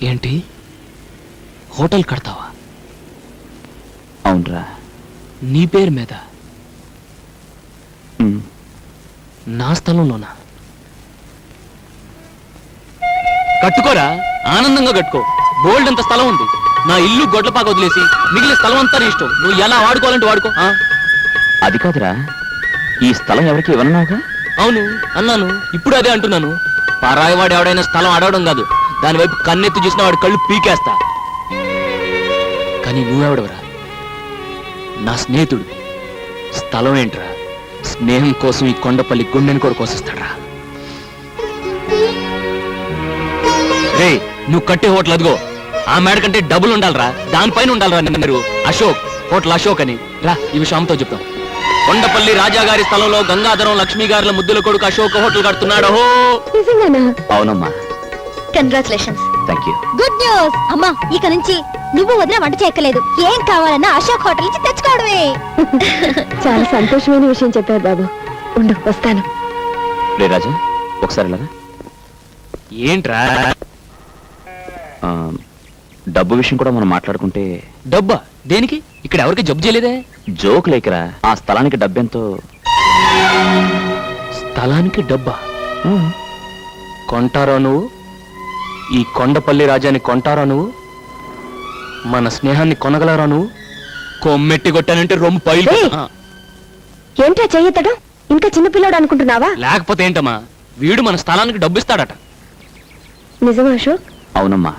ఏంటి హోటల్ కడతావా? అవునరా. నీ పేరు మీద? నా స్థలంలోనా? కట్టుకోరా, ఆనందంగా కట్టుకో. బోల్డ్ అంత స్థలం ఉంది. నా ఇల్లు గొడ్లపాక వదిలేసి మిగిలిన స్థలం అంతా నీ ఇష్టం. నువ్వు ఎలా వాడుకోవాలంటే వాడుకో. అది కాదురా, ఈ స్థలం ఎవరికి ఇవ్వనున్నావుగా? అవును అన్నాను, ఇప్పుడు అదే అంటున్నాను. పరాయివాడు ఎవడైనా స్థలం అడగడం కాదు, దాని వైపు కన్నెత్తి చూసిన వాడి కళ్ళు పీకేస్తా. కానీ నువ్వెవడవరా? నా స్నేహితుడు. స్థలం ఏంట్రా? స్నేహం కోసం ఈ కొండపల్లి గుండెని కూడా కోసిస్తాడ్రా. రే, నువ్వు కట్టే హోటల్ అదిగో ఆ మేడ కంటే డబ్బులు ఉండాలరా, దానిపైన ఉండాలరా. మీరు అశోక్, హోటల్ అశోక్ అని రా, ఈ విషయం అమ్మతో చెప్తాం. కొండపల్లి రాజాగారి స్థలంలో గంగాధరం లక్ష్మీ గారుల ముద్దుల కొడుకు అశోక్ హోటల్ కడుతున్నాడు. అవునమ్మా. Congratulations. Thank you. Good news అమ్మా, ఇక నుంచి నువ్వు వదిన వంట చేయక్కలేదు. ఏం కావాలన్నా అశోక్ హోటల్ నుంచి తెచ్చుకోవడమే. చాలా సంతోషమైన విషయం చెప్పారు బాబు. ఉండు, వస్తాను. రే రాజా, ఒకసారి ఇలాగా. ఏంట్రా? డబ్బు విషయం కూడా మనం మాట్లాడుకుంటే. డబ్బా? దేనికి? ఇక్కడ ఎవరికి జబ్బు చేయలేదే. జోక్ లేకరా, ఆ స్థలానికి డబ్బెంతో. స్థలానికి డబ్బా? కొంటారా నువ్వు? ఈ కొండపల్లి రాజాని కొంటారా నువ్వు? మన స్నేహాన్ని కొనగలరా నువ్వు? కొమ్మెట్టి కొట్టానంటే రొమ్ము పైలు. ఏంటా చెయ్యతడం? ఇంకా చిన్నపిల్లాడు అనుకుంటున్నావా? లేకపోతే ఏంటమ్మా, వీడు మన స్థలానికి డబ్బు ఇస్తాడట. నిజమా అశోక్? అవునమ్మా.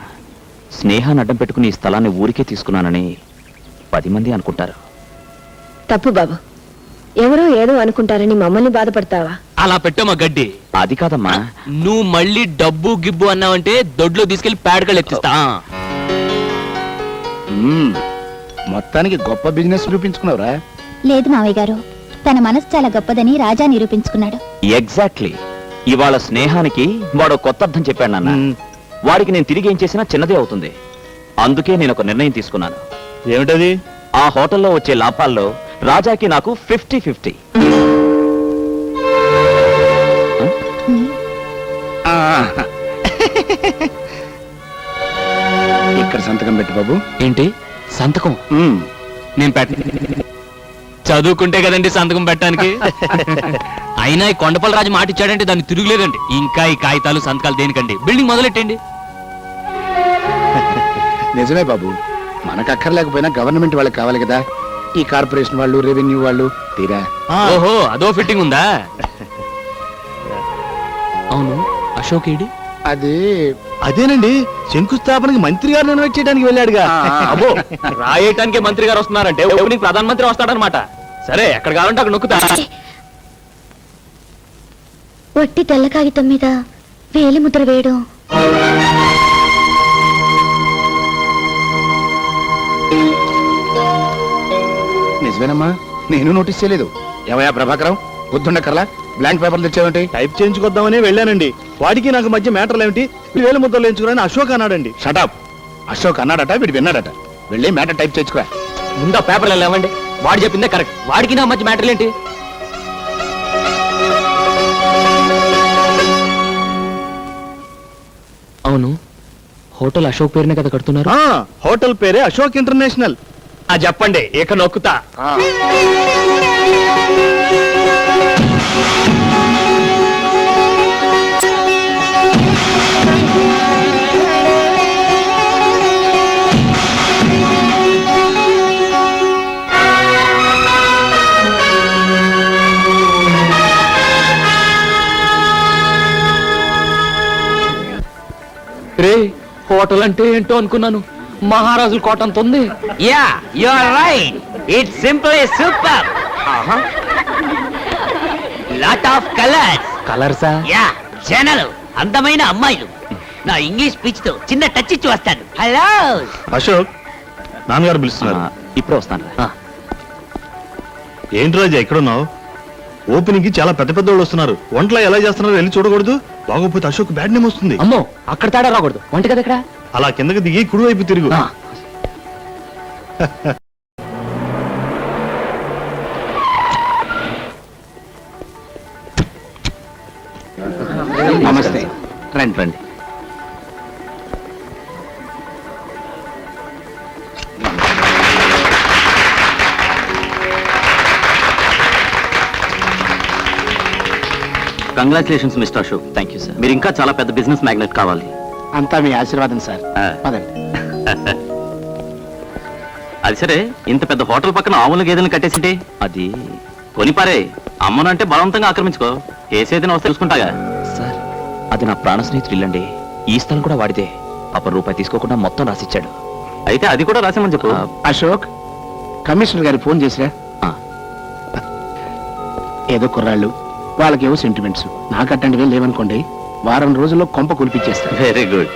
స్నేహాన్ని అడ్డం పెట్టుకుని ఈ స్థలాన్ని ఊరికే తీసుకున్నానని 10 మంది అనుకుంటారు. తప్పు బాబు. ఎవరో ఏదో అనుకుంటారని మమ్మల్ని బాధపడతావా? అలా పెట్టమ్మా గడ్డి. అది కాదమ్మా. నువ్వు మళ్ళీ డబ్బు గిబ్బు అన్నావంటే దొడ్లో తీసుకెళ్లి పేడకలు ఎత్తిస్తా. మొత్తానికి గొప్ప బిజినెస్ నిరూపించుకున్నావురా. లేదు మావయ్య గారు, తన మనసు చాలా గొప్పదని రాజా నిరూపించుకున్నాడు. ఎగ్జాక్ట్లీ. ఇవాళ స్నేహానికి వాడు కొత్త అర్థం చెప్పాడు నాన్న. వాడికి నేను తిరిగి ఏం చేసినా చిన్నదే అవుతుంది. అందుకే నేను ఒక నిర్ణయం తీసుకున్నాను. ఏమిటది? ఆ హోటల్లో వచ్చే లాభాల్లో రాజాకి నాకు 50-50. ఇక్కడ సంతకం పెట్టు బాబు. ఏంటి సంతకం? నేను పెట్ట చదువుకుంటే కదండి సంతకం పెట్టడానికి. అయినా ఈ కొండపల్లి రాజు మాట ఇచ్చాడంటే దాన్ని తిరుగులేదండి. ఇంకా ఈ కాగితాలు సంతకాలు దేనికండి? బిల్డింగ్ మొదలెట్టండి. నిజమే బాబు, మనకు అక్కర్లేకపోయినా గవర్నమెంట్ వాళ్ళకి కావాలి కదా. ఈ కార్పొరేషన్ వాళ్ళు, రెవెన్యూ వాళ్ళు తీరా. ఓహో, అదో ఫిట్టింగ్ ఉందా? అవును, అశోక్ ఏడి? అది అదేనండి, శంకుస్థాపనకి మంత్రి గారిని ఇన్వైట్ చేయడానికి వెళ్ళాడుగా. అబ్బో, రాయటానికే మంత్రి గారు వస్తున్నారంటే ఓపెనింగ్ ప్రధానమంత్రి వస్తాడనమాట. సరే, ఎక్కడ కావాలంటే అక్కడ నొక్కుతా. వట్టి తెల్ల కాగితం మీద వేలి ముద్ర వేయడం. నిజమేనమ్మా, నేను నోటీస్ చేయలేదు. ఏమయ్యా ప్రభాకరం, బుద్ధుండకర్లా బ్లాంక్ పేపర్లు తెచ్చావేంటి? టైప్ చేయించుకొద్దామని వెళ్ళానండి. వాడికి నాకు మధ్య మ్యాటర్లు ఏమిటి? 1000 ముద్దలు ఎంచుకుని అశోక్ అన్నాడండి. షటప్. అశోక్ అన్నాడట, వీడు విన్నాడట. వెళ్ళి మ్యాటర్ టైప్ చేయించుకో. ముందు ఆ పేపర్లు లేవండి. వాడు చెప్పిందే కరెక్ట్. వాడికి నా మధ్య మ్యాటర్లు ఏంటి? అవును, హోటల్ అశోక్ పేరునే కదా కడుతున్నారు? హోటల్ పేరే అశోక్ ఇంటర్నేషనల్. అది చెప్పండి, ఇక నొక్కుతా. రే, హోటల్ అంటే ఏంటో అనుకున్నాను. మహారాజుల కోట అంత ఉంది. Yeah, you are right. It's simple super. Lot of colours. కలర్సా? యా, జనాలు, అందమైన అమ్మాయిలు. నా ఇంగ్లీష్ స్పీచ్ తో చిన్న టచ్ ఇచ్చి వస్తాను. హలో అశోక్, నాన్నగారు పిలుస్తున్నారు. ఇప్పుడే వస్తాను. ఏంటి రాజా ఎక్కడున్నావు? ఓపెనింగ్ కి చాలా పెద్ద పెద్ద వాళ్ళు వస్తున్నారు. వంటలు ఎలా చేస్తున్నారో వెళ్ళి చూడకూడదు? బాగోపోతే అశోక్ బ్యాడ్ నేమ్ వస్తుంది. అమ్మో, అక్కడ తేడా రాకూడదు. వంట కదా ఇక్కడ. అలా కిందకి దిగి కుడివైపు తిరుగు. నమస్తే. రండి రండి. Congratulations mister Ashok. Thank you sir. మీరు ఇంకా చాలా పెద్ద బిజినెస్ మ్యాగ్నెట్ కావాలి. అంతా మీ ఆశీర్వాదం సార్. పదండి. అది సరే, ఇంత పెద్ద హోటల్ పక్కన ఆవుల గేదెలను కట్టేసింటే అది కొనిపారే. అమ్మనంటే బలవంతంగా ఆక్రమించుకో. ఏసేదైనా వస్తే చూసుకుంటాగా. సార్, అది నా ప్రాణ స్నేహితుడు ఇల్లండి. ఈ స్థలం కూడా వాడితే. రూపాయి తీసుకోకుండా మొత్తం రాసిచ్చాడు. అయితే అది కూడా రాసామని చెప్పు. అశోక్, కమిషనర్ గారి ఫోన్ చేసిరా. ఏదో కుర్రాళ్ళు, వాళ్ళకేవో సెంటిమెంట్స్. నాకు అట్లాంటివే లేవనుకోండి, వారం రోజుల్లో కొంప కులిపించేస్తారు. Very good.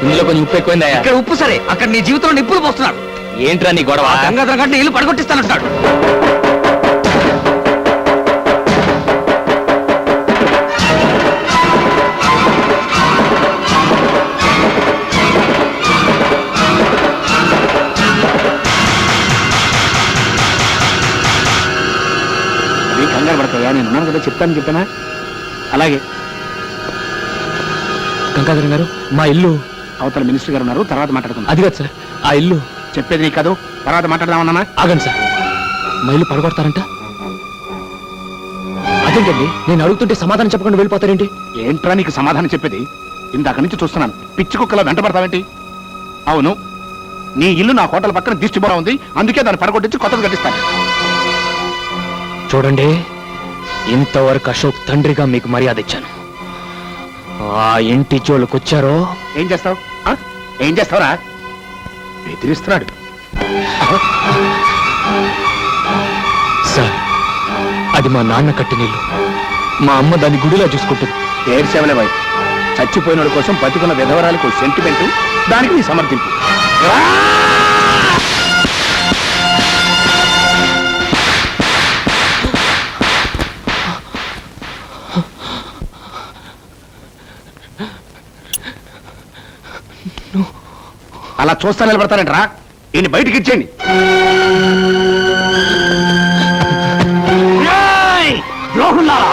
ఇందులో కొంచెం ఉప్పు ఎక్కువైందా? ఇక్కడ ఉప్పు సరే, అక్కడ నీ జీవితంలో నిప్పులు పోస్తున్నాడు. ఏంట్రా నీ గొడవ? గంగాధర గంట ఇల్లు పడగొట్టిస్తానంటున్నాడు. అది కంగారు పడతాయా, నేను ఉన్నాను కదా, చెప్పానా? అలాగే. గంగాధరం గారు, మా ఇల్లు అవతల మినిస్టర్ గారు ఉన్నారు, తర్వాత మాట్లాడుకుందాం. అది కాదు సార్, ఆ ఇల్లు. చెప్పేది నీకు కాదు, తర్వాత మాట్లాడదామన్నా. ఆగండి సార్, మా ఇల్లు పడగొడతారంట. అదేంటండి, నేను అడుగుతుంటే సమాధానం చెప్పకుండా వెళ్ళిపోతారేంటి? ఏంట్రా నీకు సమాధానం చెప్పేది? ఇందాక నుంచి చూస్తున్నాను, పిచ్చి కుక్కలా వెంట పడతావేంటి? అవును, నీ ఇల్లు నా హోటల్ పక్కన దిష్టి బోర ఉంది, అందుకే దాన్ని పడగొట్టించి కొత్తది కట్టిస్తాను. చూడండి, ఇంతవరకు అశోక్ తండ్రిగా మీకు మర్యాద ఇచ్చాను. ఆ ఇంటి జోలికొచ్చారో ఏం చేస్తావు? ఏం చేస్తావురా? బెదిరిస్తున్నాడు. సార్, అది మా నాన్న కట్టిన ఇల్లు. మా అమ్మ దాన్ని గుడిలా చూసుకుంటుంది. ఏడ్చేవలే బాయ్, చచ్చిపోయినోడి కోసం బతుకున్న విధవరాలకు సెంటిమెంట్, దానికి నీ సమర్థింపు. అలా చూస్తా నిలబడతారంటరా, ఈయన బయటికి ఇచ్చేయండి. ద్రోహుల్లారా,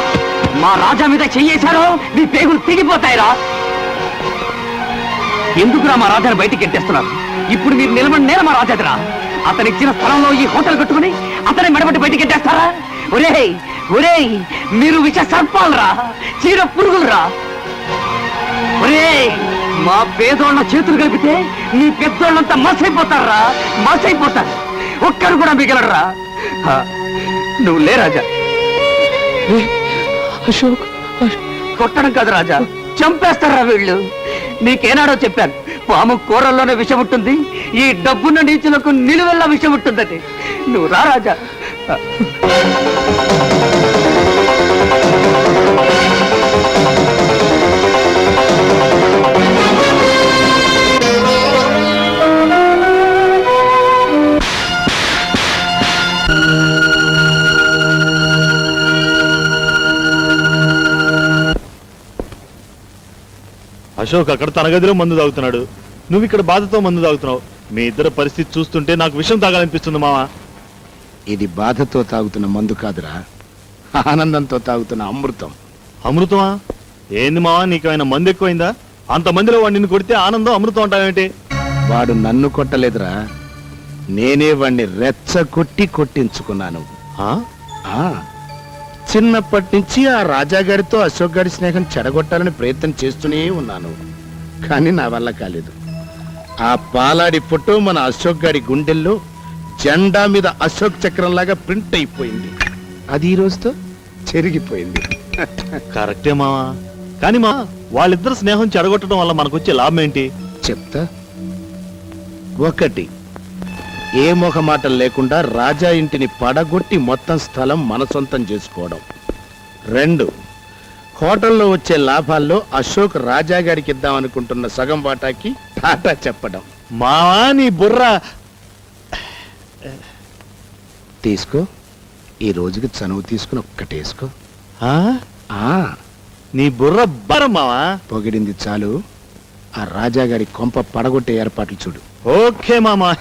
మా రాజా మీద చెయ్యేశారో నీ పేగులు తెగిపోతాయిరా. ఎందుకురా మా రాజాను బయటికి ఎట్టేస్తున్నారు? ఇప్పుడు మీరు నిలబడి నేల మా రాజాదిరా. అతనిచ్చిన స్థలంలో ఈ హోటల్ కట్టుకుని అతని మెడబట్టి బయటికి ఎట్టేస్తారా? ఒరేయ్ ఒరేయ్, మీరు విష సర్పాలరా, చీర పురుగులరా. ఒరేయ్, మా పేదోళ్ళ చేతులు కలిపితే నీ పెద్దోళ్ళంతా మసైపోతారా, మసైపోతారు. ఒక్కరు కూడా మిగలరా. నువ్వు లే రాజా. అశోక్, కొట్టడం కాదు రాజా, చంపేస్తారా వీళ్ళు. నీకేనాడో చెప్పాను, పాము కూరల్లోనే విషం ఉంటుంది, ఈ డబ్బున్న నీచులకు నిలువెల్లా విషం ఉంటుందని. నువ్వు రా రాజా. అశోక్ అక్కడ తన గదిలో మందు తాగుతున్నాడు, నువ్వు ఇక్కడ బాధతో మందు తాగుతున్నావు. మీ ఇద్దరు పరిస్థితి చూస్తుంటే నాకు విషయం తాగాలనిపిస్తుంది మావా. ఇది బాధతో తాగుతున్న మందు కాదురా, ఆనందంతో తాగుతున్న అమృతం. అమృతమా? ఏంది మావా, నీకేమైనా మందు ఎక్కువైందా? అంతమందిలో వాడిని నిన్ను కొడితే ఆనందం అమృతం అంటావేంటి? వాడు నన్ను కొట్టలేదురా, నేనే వాణ్ణి రెచ్చగొట్టి కొట్టించుకున్నాను. ఆ? ఆ, చిన్నప్పటి నుంచి ఆ రాజాగారితో అశోక్ గారి స్నేహం చెడగొట్టాలని ప్రయత్నం చేస్తూనే ఉన్నాను, కానీ నా వల్ల కాలేదు. ఆ పాలాడి ఫోటో మన అశోక్ గారి గుండెల్లో జెండా మీద అశోక్ చక్రం లాగా ప్రింట్ అయిపోయింది. అది ఈ రోజుతో చెరిగిపోయింది. కరెక్టే మావా, కానీ మా వాళ్ళిద్దరు స్నేహం చెడగొట్టడం వల్ల మనకొచ్చే లాభం ఏంటి? చెప్తా. ఒకటి, ఏ మొహమాటం లేకుండా రాజా ఇంటిని పడగొట్టి మొత్తం స్థలం మన సొంతం చేసుకోవడం. 2, హోటల్లో వచ్చే లాభాల్లో అశోక్ రాజా గారికి ఇద్దామనుకుంటున్న సగం వాటాకి టాటా చెప్పడం. మావా, నీ బుర్ర. తీసుకో, ఈ రోజుకి చనువు తీసుకుని ఒక్కటేసుకో. ఆ? ఆ, నీ బుర్ర బరం మావా. పొగిడింది చాలు, ఆ రాజా గారి కొంప పడగొట్టే ఏర్పాట్లు చూడు. ఓకే మామా.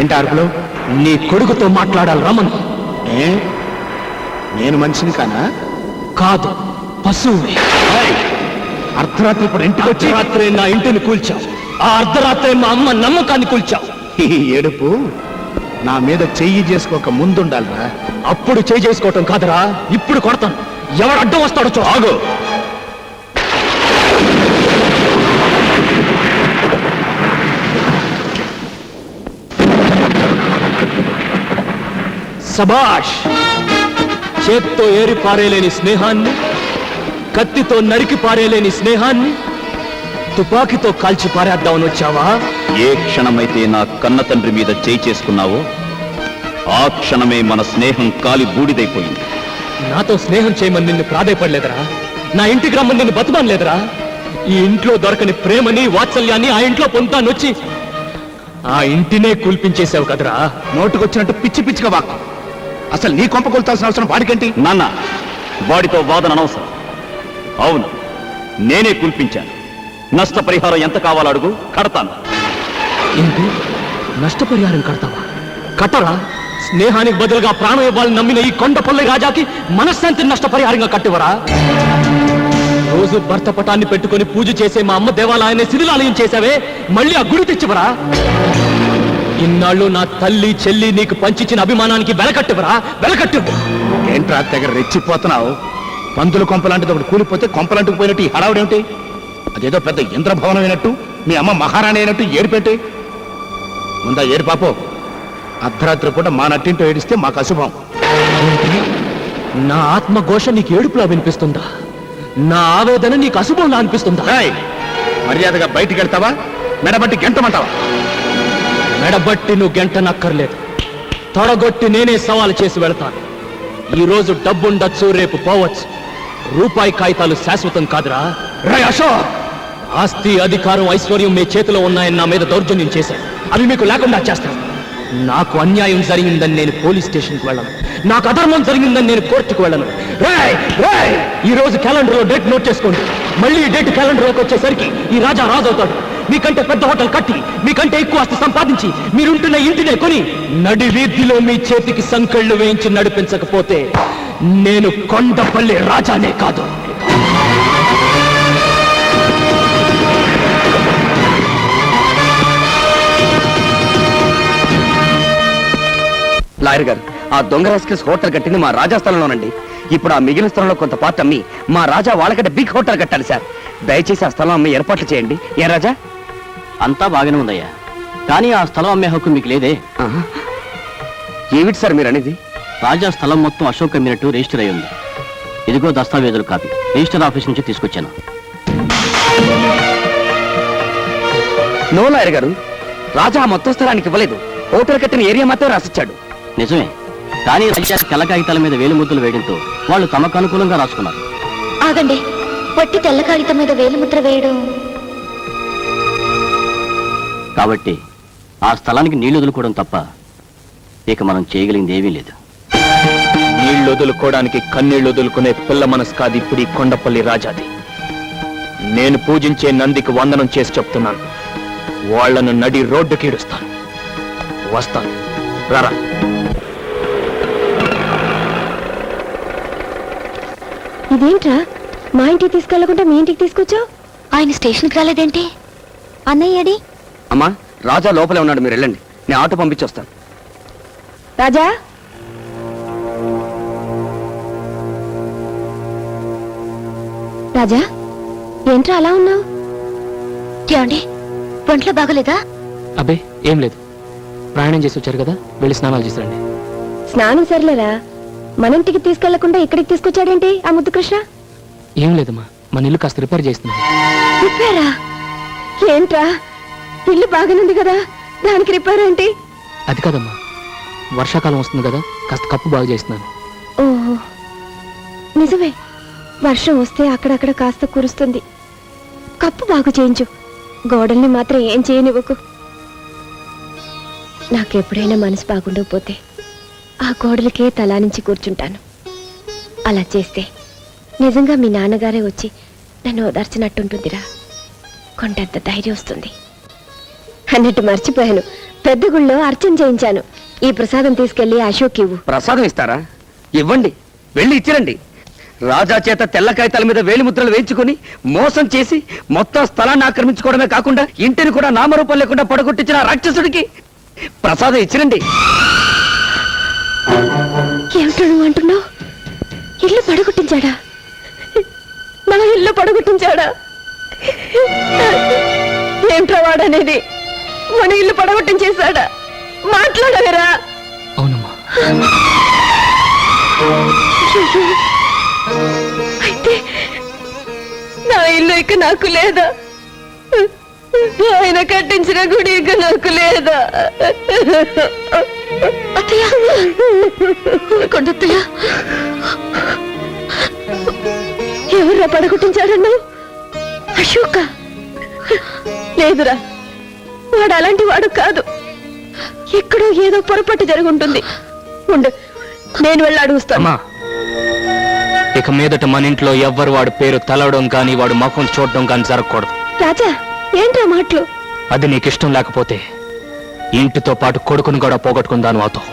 ఏంటి అరుపులు? నీ కొడుకుతో మాట్లాడాలి రమన్. ఏ నేను మనిషిని కానా? కాదు, పశువుని. అర్ధరాత్రి ఇప్పుడు ఇంటికి వచ్చి అర్ధరాత్రే నా ఇంటిని కూల్చావు. ఆ అర్ధరాత్రే మా అమ్మ నమ్మకాన్ని కూల్చావు. ఈ ఏడుపు నా మీద చెయ్యి చేసుకోక ముందుండాలిరా. అప్పుడు చేయి చేసుకోవటం కాదురా, ఇప్పుడు కొడతాను. ఎవడు అడ్డం వస్తాడో చూ. ఆగు. సబాష్. చేత్తో ఏరి పారేలేని స్నేహాన్ని, కత్తితో నరికి పారేలేని స్నేహాన్ని తుపాకీతో కాల్చి పారేద్దామని వచ్చావా? ఏ క్షణమైతే నా కన్న తండ్రి మీద చేయి చేసుకున్నావో ఆ క్షణమే మన స్నేహం కాలి బూడిదైపోయింది. నాతో స్నేహం చేయమని నిన్ను ప్రాధేయపడలేదురా. నా ఇంటికి రమ్మని నిన్ను బతుమానలేదురా. ఈ ఇంట్లో దొరకని ప్రేమని వాత్సల్యాన్ని ఆ ఇంట్లో పొందుతానొచ్చి ఆ ఇంటినే కూల్పించేశావు కదరా. నోటుకొచ్చినట్టు పిచ్చి పిచ్చిగా వాక్కు. అసలు నీ కొంప కొల్తాల్సిన అవసరం వాడికేంటి? నాన్న, వాడితో వాదన అనవసరం. అవును, నేనే కూల్పించాను. నష్టపరిహారం ఎంత కావాలో అడుగు, కడతాను. ఏంటి? నష్టపరిహారం కడతావా? కట్టరా. స్నేహానికి బదులుగా ప్రాణం ఇవ్వాలని నమ్మిన ఈ కొండపల్లి రాజాకి మనశ్శాంతిని నష్టపరిహారంగా కట్టివరా? రోజు భర్త పటాన్ని పెట్టుకుని పూజ చేసే మా అమ్మ దేవాలయాన్ని శిథిలాలయం చేశావే, మళ్ళీ ఆ గుడి తెచ్చివరా? ఇన్నాళ్ళు నా తల్లి చెల్లి నీకు పంచిచ్చిన అభిమానానికి వెలకట్టివరా? వెలకట్టివ్వు. ఏంట్రా తెగ రెచ్చిపోతున్నావు? పందుల కొంపలాంటిది ఒకటి కూలిపోతే కొంపలంటుకు పోయినట్టు ఈ హడావుడేమిటి? అదేదో పెద్ద ఇంద్రభవనం అయినట్టు, మీ అమ్మ మహారాణి అయినట్టు ఏడిపెట్టి ముందా ఏడు పాపో. అర్ధరాత్రి పూట మా నట్టింటో ఏడిస్తే మాకు అశుభం. నా ఆత్మఘోష నీకు ఏడుపులా వినిపిస్తుందా? నా ఆవేదన నీకు అశుభంలా అనిపిస్తుందా? ఏయ్, మర్యాదగా బయటికి వెళ్తావా? మెడబట్టి గెంటమంటావా? మెడబట్టి నువ్వు గంట నక్కర్లేదు. తొడగొట్టి నేనే సవాలు చేసి వెళతాను. ఈ రోజు డబ్బుండొచ్చు, రేపు పోవచ్చు. రూపాయి కాగితాలు శాశ్వతం కాదురా. రే అశోక్, ఆస్తి అధికారం ఐశ్వర్యం మీ చేతిలో ఉన్నాయని నా మీద దౌర్జన్యం చేశారు. అవి మీకు లేకుండా చేస్తాను. నాకు అన్యాయం జరిగిందని నేను పోలీస్ స్టేషన్కి వెళ్ళను. నాకు అధర్మం జరిగిందని నేను కోర్టుకు వెళ్ళను. ఈ రోజు క్యాలెండర్లో డేట్ నోట్ చేసుకోండి. మళ్ళీ ఈ డేట్ క్యాలెండర్లోకి వచ్చేసరికి ఈ రాజా రాజు అవుతాడు. మీకంటే పెద్ద హోటల్ కట్టి, మీకంటే ఎక్కువ ఆస్తి సంపాదించి, మీరుంటున్న ఇంటినే కొని నడి వీధిలో మీ చేతికి సంకెళ్ళు వేయించి నడిపించకపోతే నేను కొండపల్లి రాజానే కాదు. లాయర్ గారు, ఆ దొంగ రాస్కెల్స్ హోటల్ కట్టింది మా రాజా స్థలంలోనండి. ఇప్పుడు ఆ మిగిలిన స్థలంలో కొంత పార్ట్ అమ్మి మా రాజా వాళ్ళకంటే బిగ్ హోటల్ కట్టాలి సార్. దయచేసి ఆ స్థలం అమ్మి ఏర్పాట్లు చేయండి. ఏ రాజా? అంతా బాగానే ఉందయ్యా, కానీ ఆ స్థలం అమ్మే హక్కు మీకు లేదే. ఏమిటి సార్ మీరు అనేది? రాజా స్థలం మొత్తం అశోక్ అమ్మినట్టు రిజిస్టర్ అయి ఉంది. ఇదిగో దస్తావేజులు కాపీ, రిజిస్టర్ ఆఫీస్ నుంచి తీసుకొచ్చాను. నో లాయర్ గారు, రాజా మొత్తం స్థలానికి ఇవ్వలేదు. హోటల్ కట్టిన ఏరియా మాత్రం రాసిచ్చాడు. నిజమే, కానీ రాజాకి తెల్ల కాగితాల మీద వేలు ముద్రలు వేయడంతో వాళ్ళు తమకు అనుకూలంగా రాసుకున్నారు. ఆగండి. పొట్టి తెల్ల కాగితం మీద వేలిముద్ర వేయడం. కాబట్టి ఆ స్థలానికి నీళ్లు వదులుకోవడం తప్ప ఇక మనం చేయగలిగింది ఏమీ లేదు. నీళ్లు వదులుకోవడానికి కన్నీళ్లు వదులుకునే పిల్ల మనసు కాదు ఇప్పుడు ఈ కొండపల్లి రాజాది. నేను పూజించే నందికి వందనం చేసి చెప్తున్నాను, వాళ్లను నడి రోడ్డుకి ఈడుస్తాను. వస్తాను, రారా. ఇదేంట్రా, మా ఇంటికి తీసుకెళ్లకుండా మీ ఇంటికి తీసుకొచ్చావు? ఆయన స్టేషన్కి రాలేదేంటి? అన్నయ్యడి? అమ్మా, రాజా లోపలే ఉన్నాడు, మీరు వెళ్ళండి, నేను ఆటో పంపించొస్తాను. రాజా, రాజా, ఏంట్రా అలా ఉన్నావు? ఏమండి, ఒంట్లో బాగలేదా? అబ్బే ఏం లేదు, ప్రయాణం చేసి వచ్చారు కదా, వెళ్ళి స్నానాలు చేసిరండి. స్నానం సర్లేరా, మన ఇంటికి తీసుకెళ్లకుండా ఇక్కడికి తీసుకొచ్చాడేంటి ఆ ముద్దు కృష్ణ? ఏం లేదమ్మా, మన ఇల్లు కాస్త రిపేర్ చేస్తున్నాను. రిపేరా? ఏంట్రా, ఇల్లు బాగానుంది కదా, దానికి రిపేర్ ఏంటి? అది కాదమ్మా, వర్షాకాలం వస్తుంది కదా, కాస్త కప్పు బాగు చేస్తున్నాను. ఓహో, నిజమే, వర్షం వస్తే అక్కడక్కడ కాస్త కురుస్తుంది. కప్పు బాగు చేయించు, గోడల్ని మాత్రం ఏం చేయనివ్వకు. నాకెప్పుడైనా మనసు బాగుండకపోతే ఆ గోడలకే తలా నుంచి కూర్చుంటాను. అలా చేస్తే నిజంగా మీ నాన్నగారే వచ్చి నన్ను ఓదార్చినట్టుంటుందిరా. కొండంత ధైర్యం వస్తుంది. అన్నట్టు మర్చిపోయాను, పెద్ద గుళ్ళో అర్చన చేయించాను. ఈ ప్రసాదం తీసుకెళ్లి అశోక్ ఇవ్వు. ప్రసాదం ఇస్తారా? ఇవ్వండి, వెళ్ళి ఇచ్చిరండి. రాజా చేత తెల్ల కాగితాల మీద వేలి ముద్రలు వేయించుకుని మోసం చేసి మొత్తం స్థలాన్ని ఆక్రమించుకోవడమే కాకుండా ఇంటిని కూడా నామరూపం లేకుండా పడగొట్టించిన ఆ రాక్షసుడికి ప్రసాదం ఇచ్చిరండి. ఏమిటో నువ్వు అంటున్నావు? ఇల్లు పడగొట్టించాడా? మన ఇల్లు పడగొట్టించాడా? ఏమిట్రా వాడనేది? మన ఇల్లు పడగొట్టించేశాడా? మాట్లాడగరా? అవునమ్మా. అయితే నా ఇల్లు ఇక నాకు లేదా? ఆయన కట్టించిన గుడి ఇక నాకు లేదా? అత్తయ్య, కొండత్తయ్య, ఎవరా పడగొట్టించాడన్నావు? అశోక? లేదురా, వాడు అలాంటి వాడు కాదు. ఎక్కడో ఏదో పొరపాటు జరుగుంటుంది. ఉండు, నేను వెళ్ళి అడుగుస్తాను. అమ్మా, ఇక మీదట మన ఇంట్లో ఎవ్వరు వాడు పేరు తలవడం కానీ వాడు ముఖం చూడడం కానీ జరగకూడదు. రాజా, ఏంట్రా మాటలు? అది నీకు ఇష్టం లేకపోతే ఇంటితో పాటు కొడుకుని కూడా పోగొట్టుకుందాను అవుతావు.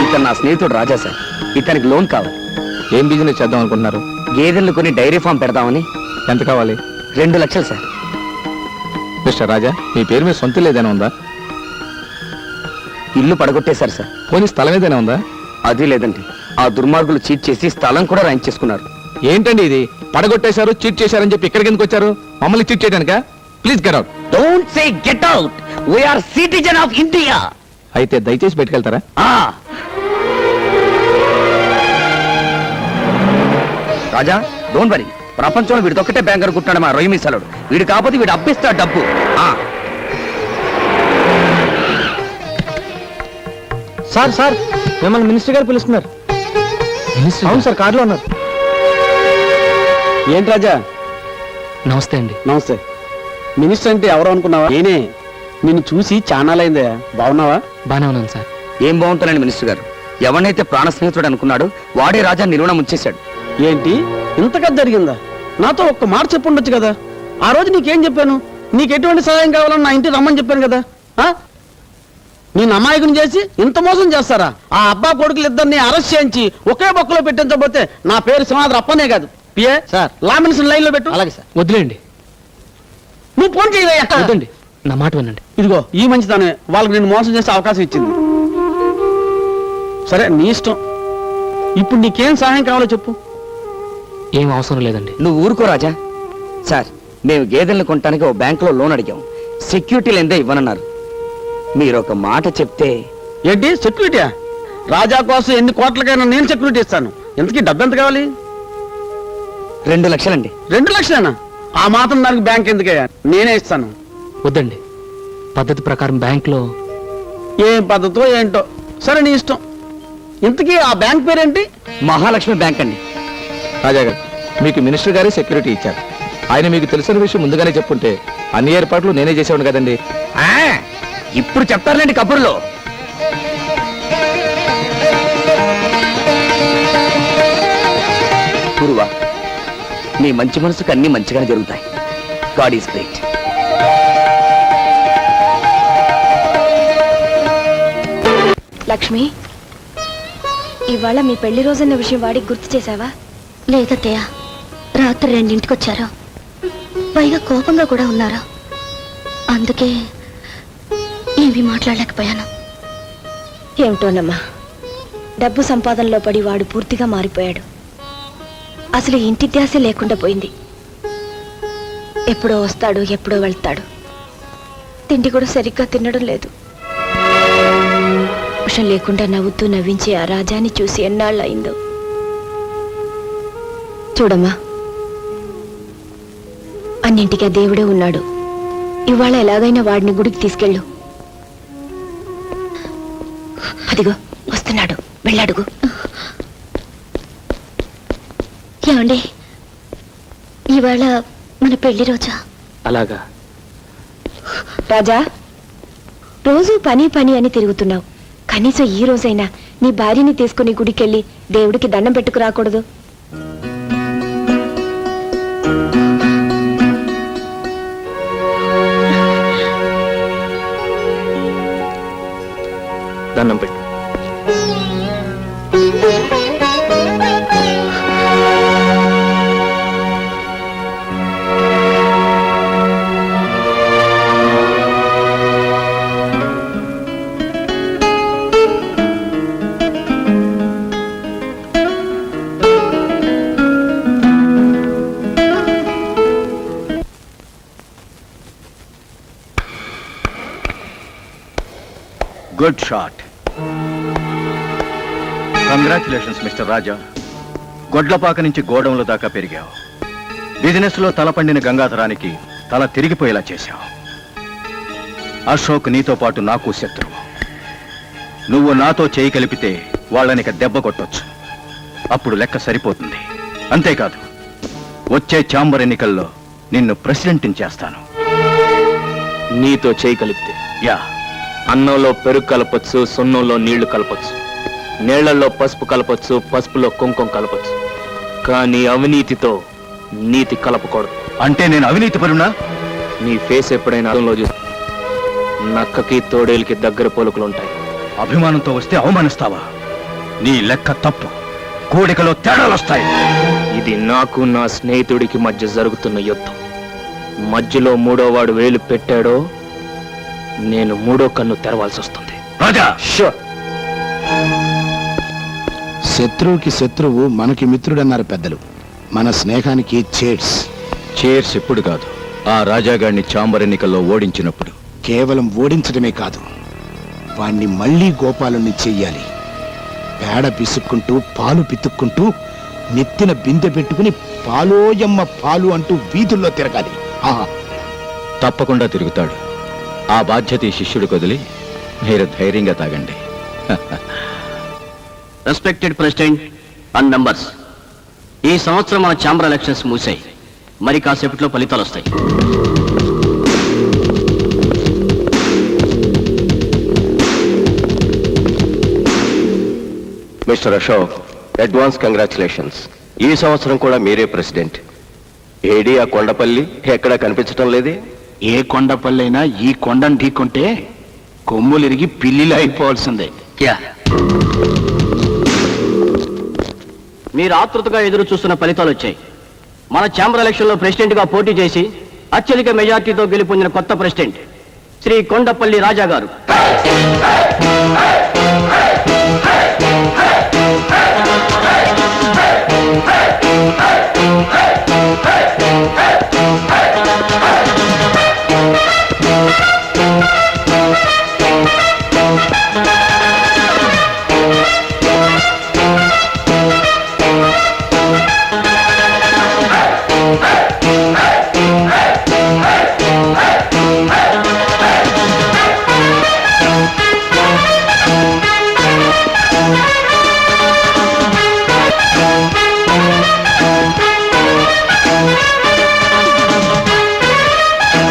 ఇతను నా స్నేహితుడు రాజా సార్. ఇతనికి లోన్ కావాలి. ఏం బిజినెస్ చేద్దాం అనుకుంటున్నారు? గేదెలను కొని డైరీ ఫామ్ పెడదామని. ఎంత కావాలి? 2 లక్షలు సార్. మిస్టర్ రాజా, మీ పేరు మీద సొంత ఏదైనా ఉందా? ఇల్లు పడగొట్టేశారు సార్. పోనీ స్థలం ఏదైనా ఉందా? అది లేదండి, ఆ దుర్మార్గులు చీట్ చేసి స్థలం కూడా రాయించేసుకున్నారు. ఏంటండి ఇది? పడగొట్టేశారు, చీట్ చేశారని చెప్పి ఇక్కడికి ఎందుకు వచ్చారు? మమ్మల్ని చీట్ చేయడానికా? Please get out. Don't say get out, we are citizen of India. అయితే దయచేసి బయటకెళ్తారా? రాజా, డోంట్ వరీ. ప్రపంచంలో వీడిదొక్కటే బ్యాంక్ అనుకుంటున్నాడు మా రొయ్య మీసాలుడు. వీడు కాకపోతే వీడు అప్పిస్తాడు డబ్బు. సార్ సార్, మిమ్మల్ని మినిస్టర్ గారు పిలుస్తున్నారు. అవును సార్, కార్లో ఉన్నారు. ఏంటి రాజా? నమస్తే అండి. నమస్తే. మినిస్టర్ అంటే ఎవరు అనుకున్నావా? నేనే. నిన్ను చూసి చాన్నాలైందా. బాగున్నావా? బానే ఉన్నాను సార్. ఏం బాగుంటానండి మినిస్టర్ గారు. ఎవరినైతే ప్రాణ స్నేహితుడు అనుకున్నాడు వాడే రాజా నిర్వహణ ముంచేశాడు. ఏంటి ఇంతగా జరిగిందా? నాతో ఒక్క మాట చెప్పుండొచ్చు కదా. ఆ రోజు నీకేం చెప్పాను? నీకు ఎటువంటి సహాయం కావాలని నా ఇంటికి రమ్మని చెప్పాను కదా. నేను అమాయకుని చేసి ఇంత మోసం చేస్తారా? ఆ అబ్బా కొడుకులు ఇద్దరిని అరెస్ట్ చేయించి ఒకే బొక్కలో పెట్టించబోతే నా పేరు సింహాద్రి అప్పనే కాదు. PA sir, law minister line లో పెట్టు. అలాగే సార్. వదిలేండి. నువ్వు ఫోన్ చేయవయ్యా. వద్దండి, నా మాట వినండి. ఇదిగో ఈ మంచితనమే వాళ్ళకి నేను మోసం చేసే అవకాశం ఇచ్చింది. సరే, నీ ఇష్టం. ఇప్పుడు నీకేం సహాయం కావాలో చెప్పు. ఏం అవసరం లేదండి. నువ్వు ఊరుకో రాజా. సార్, మేము గేదెలను కొనడానికి ఓ బ్యాంకులో లోన్ అడిగాం. సెక్యూరిటీ లేదే ఇవ్వనన్నారు. మీరు ఒక మాట చెప్తే. ఏంటి సెక్యూరిటీయా? రాజా కోసం ఎన్ని కోట్లకైనా నేను సెక్యూరిటీ ఇస్తాను. ఇంతకీ డబ్బు ఎంత కావాలి? 2 లక్షలండి. 2 లక్షలేనా? ఆ మాత్రం దానికి బ్యాంక్ ఎందుకయ్యా? నేనే ఇస్తాను. వద్దండి, పద్ధతి ప్రకారం బ్యాంక్లో. ఏం పద్ధతో ఏంటో. సరే, నీ ఇష్టం. ఇంతకీ ఆ బ్యాంక్ పేరేంటి? మహాలక్ష్మి బ్యాంక్ అండి. రాజా గారు, మీకు మినిస్టర్ గారే సెక్యూరిటీ ఇచ్చారు. ఆయన మీకు తెలిసిన విషయం ముందుగానే చెప్పుంటే అన్ని ఏర్పాట్లు నేనే చేసేవాడు కదండి. ఇప్పుడు చెప్తారులేండి కబుర్లో. గురువా, నీ మంచి మనసుకు అన్ని మంచిగానే జరుగుతాయి. God is great. లక్ష్మి, ఇవాళ మీ పెళ్లి రోజన్న విషయం వాడికి గుర్తు చేశావా? లేదత్తయ్య, రాత్రి 2ంటికి వచ్చారు. పైగా కోపంగా కూడా ఉన్నారు. అందుకే ఏమీ మాట్లాడలేకపోయాను. ఏమిటోనమ్మా, డబ్బు సంపాదనలో పడి వాడు పూర్తిగా మారిపోయాడు. అసలు ఇంటి ధ్యాస లేకుండా పోయింది. ఎప్పుడో వస్తాడు, ఎప్పుడో వెళ్తాడు. తిండి కూడా సరిగ్గా తినడం లేదు. విషయం లేకుండా నవ్వుతూ నవ్వించే ఆ రాజాని చూసి ఎన్నాళ్ళు అయిందో. చూడమ్మా, అన్నింటికీ ఆ దేవుడే ఉన్నాడు. ఇవాళ ఎలాగైనా వాడిని గుడికి తీసుకెళ్ళు. అదిగో వస్తున్నాడు, వెళ్ళాడుగు. ఏమండి, ఇవాళ మన పెళ్లి రోజా? అలాగా. రాజా, రోజు పని పని అని తిరుగుతున్నావు. కనీసం ఈ రోజైనా నీ భార్యని తీసుకుని గుడికెళ్ళి దేవుడికి దండం పెట్టుకు రాకూడదు? దండం పెట్టు. Good shot. కంగ్రాచులేషన్స్ మిస్టర్ రాజా. గొడ్లపాక నుంచి గోడౌన్ల దాకా పెరిగావు. బిజినెస్ లో తలపండిన గంగాధరానికి తల తిరిగిపోయేలా చేశావు. అశోక్ నీతో పాటు నాకు శత్రువు. నువ్వు నాతో చేయి కలిపితే వాళ్ళనిక దెబ్బ కొట్టొచ్చు. అప్పుడు లెక్క సరిపోతుంది. అంతేకాదు, వచ్చే ఛాంబర్ ఎన్నికల్లో నిన్ను ప్రెసిడెంట్ని చేస్తాను. నీతో చేయి కలిపితే యా, అన్నంలో పెరుగు కలపొచ్చు, సున్నంలో నీళ్లు కలపొచ్చు, నీళ్లలో పసుపు కలపొచ్చు, పసుపులో కుంకుమ కలపొచ్చు. కానీ అవినీతితో నీతి కలపకూడదు. అంటే నేను అవినీతి పరునా? నీ ఫేస్ ఎప్పుడైనా అర్థంలో చూసి నక్కకి తోడేలికి దగ్గర పోలుకలు ఉంటాయి. అభిమానంతో వస్తే అవమానిస్తావా? నీ లెక్క తప్పు. కోడికలో తేడాలొస్తాయి. ఇది నాకు నా స్నేహితుడికి మధ్య జరుగుతున్న యుద్ధం. మధ్యలో మూడోవాడు వేలు పెట్టాడో నేను మూడో కన్ను తెరవాల్సి వస్తుంది. రాజా, శత్రువుకి శత్రువు మనకి మిత్రుడన్నారు పెద్దలు. మన స్నేహానికి చేర్స్. చేర్స్ ఎప్పుడు కాదు, ఆ రాజాగాడిని ఛాంబర్ ఎన్నికల్లో ఓడించినప్పుడు. కేవలం ఓడించడమే కాదు, వాణ్ణి మళ్ళీ గోపాలుని చెయ్యాలి. పేడ పిసుక్కుంటూ పాలు పితుక్కుంటూ నెత్తిన బిందె పెట్టుకుని పాలోయమ్మ పాలు అంటూ వీధుల్లో తిరగాలి. ఆహా, తప్పకుండా తిరుగుతాడు. ఆ బాధ్యత ఈ శిష్యుడికి వదిలి మీరు ధైర్యంగా తాగండి. రెస్పెక్టెడ్ ప్రెసిడెంట్ అండ్ మెంబర్స్, ఈ సంవత్సరం మన ఛాంబర్ ఎలక్షన్స్ మూసాయి. మరి కాసేపట్లో ఫలితాలు వస్తాయి. Mister Ashok, advance congratulations. ఈ సంవత్సరం కూడా మీరే ప్రెసిడెంట్. ఏడి ఆ కొండపల్లి ఎక్కడా కనిపించటం లేదే? ఏ కొండపల్లైనా ఈ కొండను ఢీకొంటే కొమ్ములిరిగి పిల్లిలా అయిపోవాల్సిందే. మీరు ఆతృతగా ఎదురు చూస్తున్న ఫలితాలు వచ్చాయి. మన ఛాంబర్ ఎలక్షన్ లో ప్రెసిడెంట్ గా పోటీ చేసి అత్యధిక మెజార్టీతో గెలుపొందిన కొత్త ప్రెసిడెంట్ శ్రీ కొండపల్లి రాజా గారు.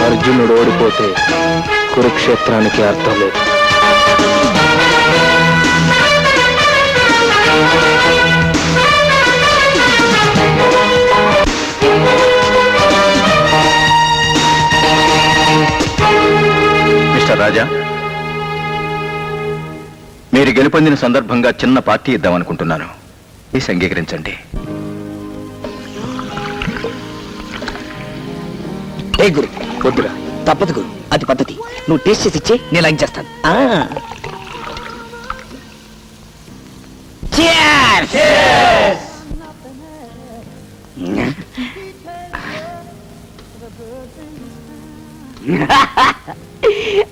అర్జునుడు ఓడిపోతే కురుక్షేత్రానికి అర్థం లేదు. మిస్టర్ రాజా, మీరు గెలుపొందిన సందర్భంగా చిన్న పార్టీ ఇద్దామనుకుంటున్నాను. ప్లీజ్ అంగీకరించండి. ఏ గురు, వద్దురా, తప్పదు గురు, అది పద్ధతి. నువ్వు టేస్ట్ చేసి ఇచ్చే, నేను లైక్ చేస్తాను.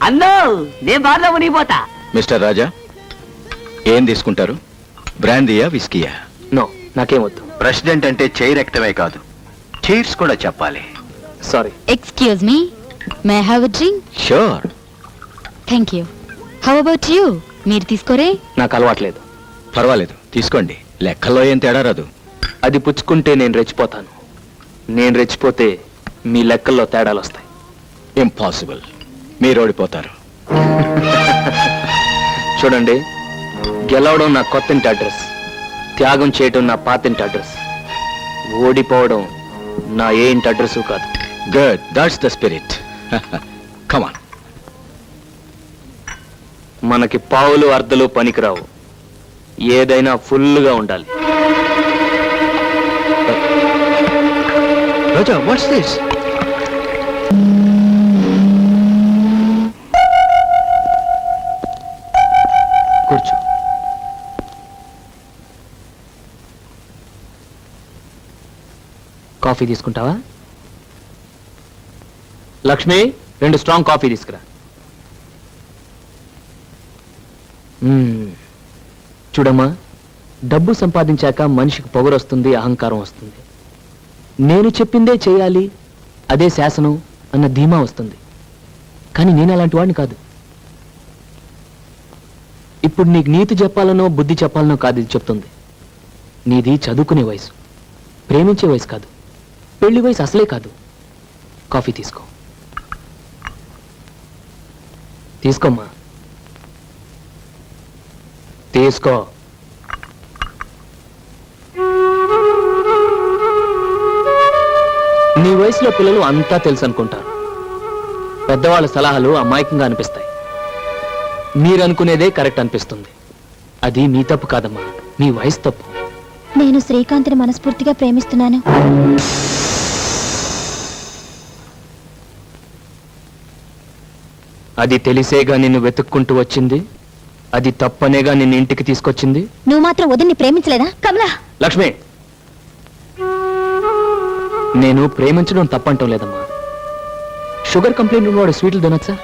అన్నో, నేను బాగా మునిగిపోతా. మిస్టర్ రాజా, ఏం తీసుకుంటారు? బ్రాందీయా, విస్కీయా? నో, నాకేమొద్దు. ప్రెసిడెంట్ అంటే చైర్ ఎక్కడమే కాదు, చైర్స్ కూడా చెప్పాలి. Sorry. Excuse me, may I have a drink? Sure. Thank you. How about you? మీరు తీసుకోరే? నాకు అలవాట్లేదు. పర్వాలేదు, తీసుకోండి. లెక్కల్లో ఏం తేడా రాదు. అది పుచ్చుకుంటే నేను రెచ్చిపోతాను. నేను రెచ్చిపోతే మీ లెక్కల్లో తేడాలు వస్తాయి. ఇంపాసిబుల్, మీరు ఓడిపోతారు. చూడండి, గెలవడం నా కొత్తింటి అడ్రస్, త్యాగం చేయడం నా పాతింటి అడ్రస్, ఓడిపోవడం నా ఏ ఇంటి అడ్రస్ కాదు. Good, that's the spirit. Come on. మనకి పావులు అర్ధలు పనికిరావు, ఏదైనా ఫుల్గా ఉండాలి. రాజా, వాట్స్ దిస్? కూర్చో. కాఫీ తీసుకుంటావా? లక్ష్మి, 2 స్ట్రాంగ్ కాఫీ తీసుకురా. చూడమ్మా, డబ్బు సంపాదించాక మనిషికి పొగరు వస్తుంది, అహంకారం వస్తుంది. నేను చెప్పిందే చేయాలి, అదే శాసనం అన్న ధీమా వస్తుంది. కానీ నేను అలాంటి వాడిని కాదు. ఇప్పుడు నీకు నీతి చెప్పాలనో బుద్ధి చెప్పాలనో కాదు ఇది చెప్తుంది. నీది చదువుకునే వయసు, ప్రేమించే వయసు కాదు, పెళ్లి వయసు అసలే కాదు. కాఫీ తీసుకో. తీసుకోమ్మా, తీసుకో. నీ వయసులో పిల్లలు అంతా తెలుసు అనుకుంటారు. పెద్దవాళ్ళ సలహాలు అమాయకంగా అనిపిస్తాయి. మీరనుకునేదే కరెక్ట్ అనిపిస్తుంది. అది మీ తప్పు కాదమ్మా, మీ వయసు తప్పు. నేను శ్రీకాంత్ని మనస్ఫూర్తిగా ప్రేమిస్తున్నాను. అది తెలిసేగా నిన్ను వెతుక్కుంటూ వచ్చింది, అది తప్పనేగా నిన్ను ఇంటికి తీసుకొచ్చింది. నువ్వు మాత్రం వదిన్ని ప్రేమించలేదా కమలా? లక్ష్మి, నేను ప్రేమించడం తప్పంటం లేదమ్మా. షుగర్ కంప్లైంట్ ఉన్నవాడు స్వీట్లు తినొచ్చా?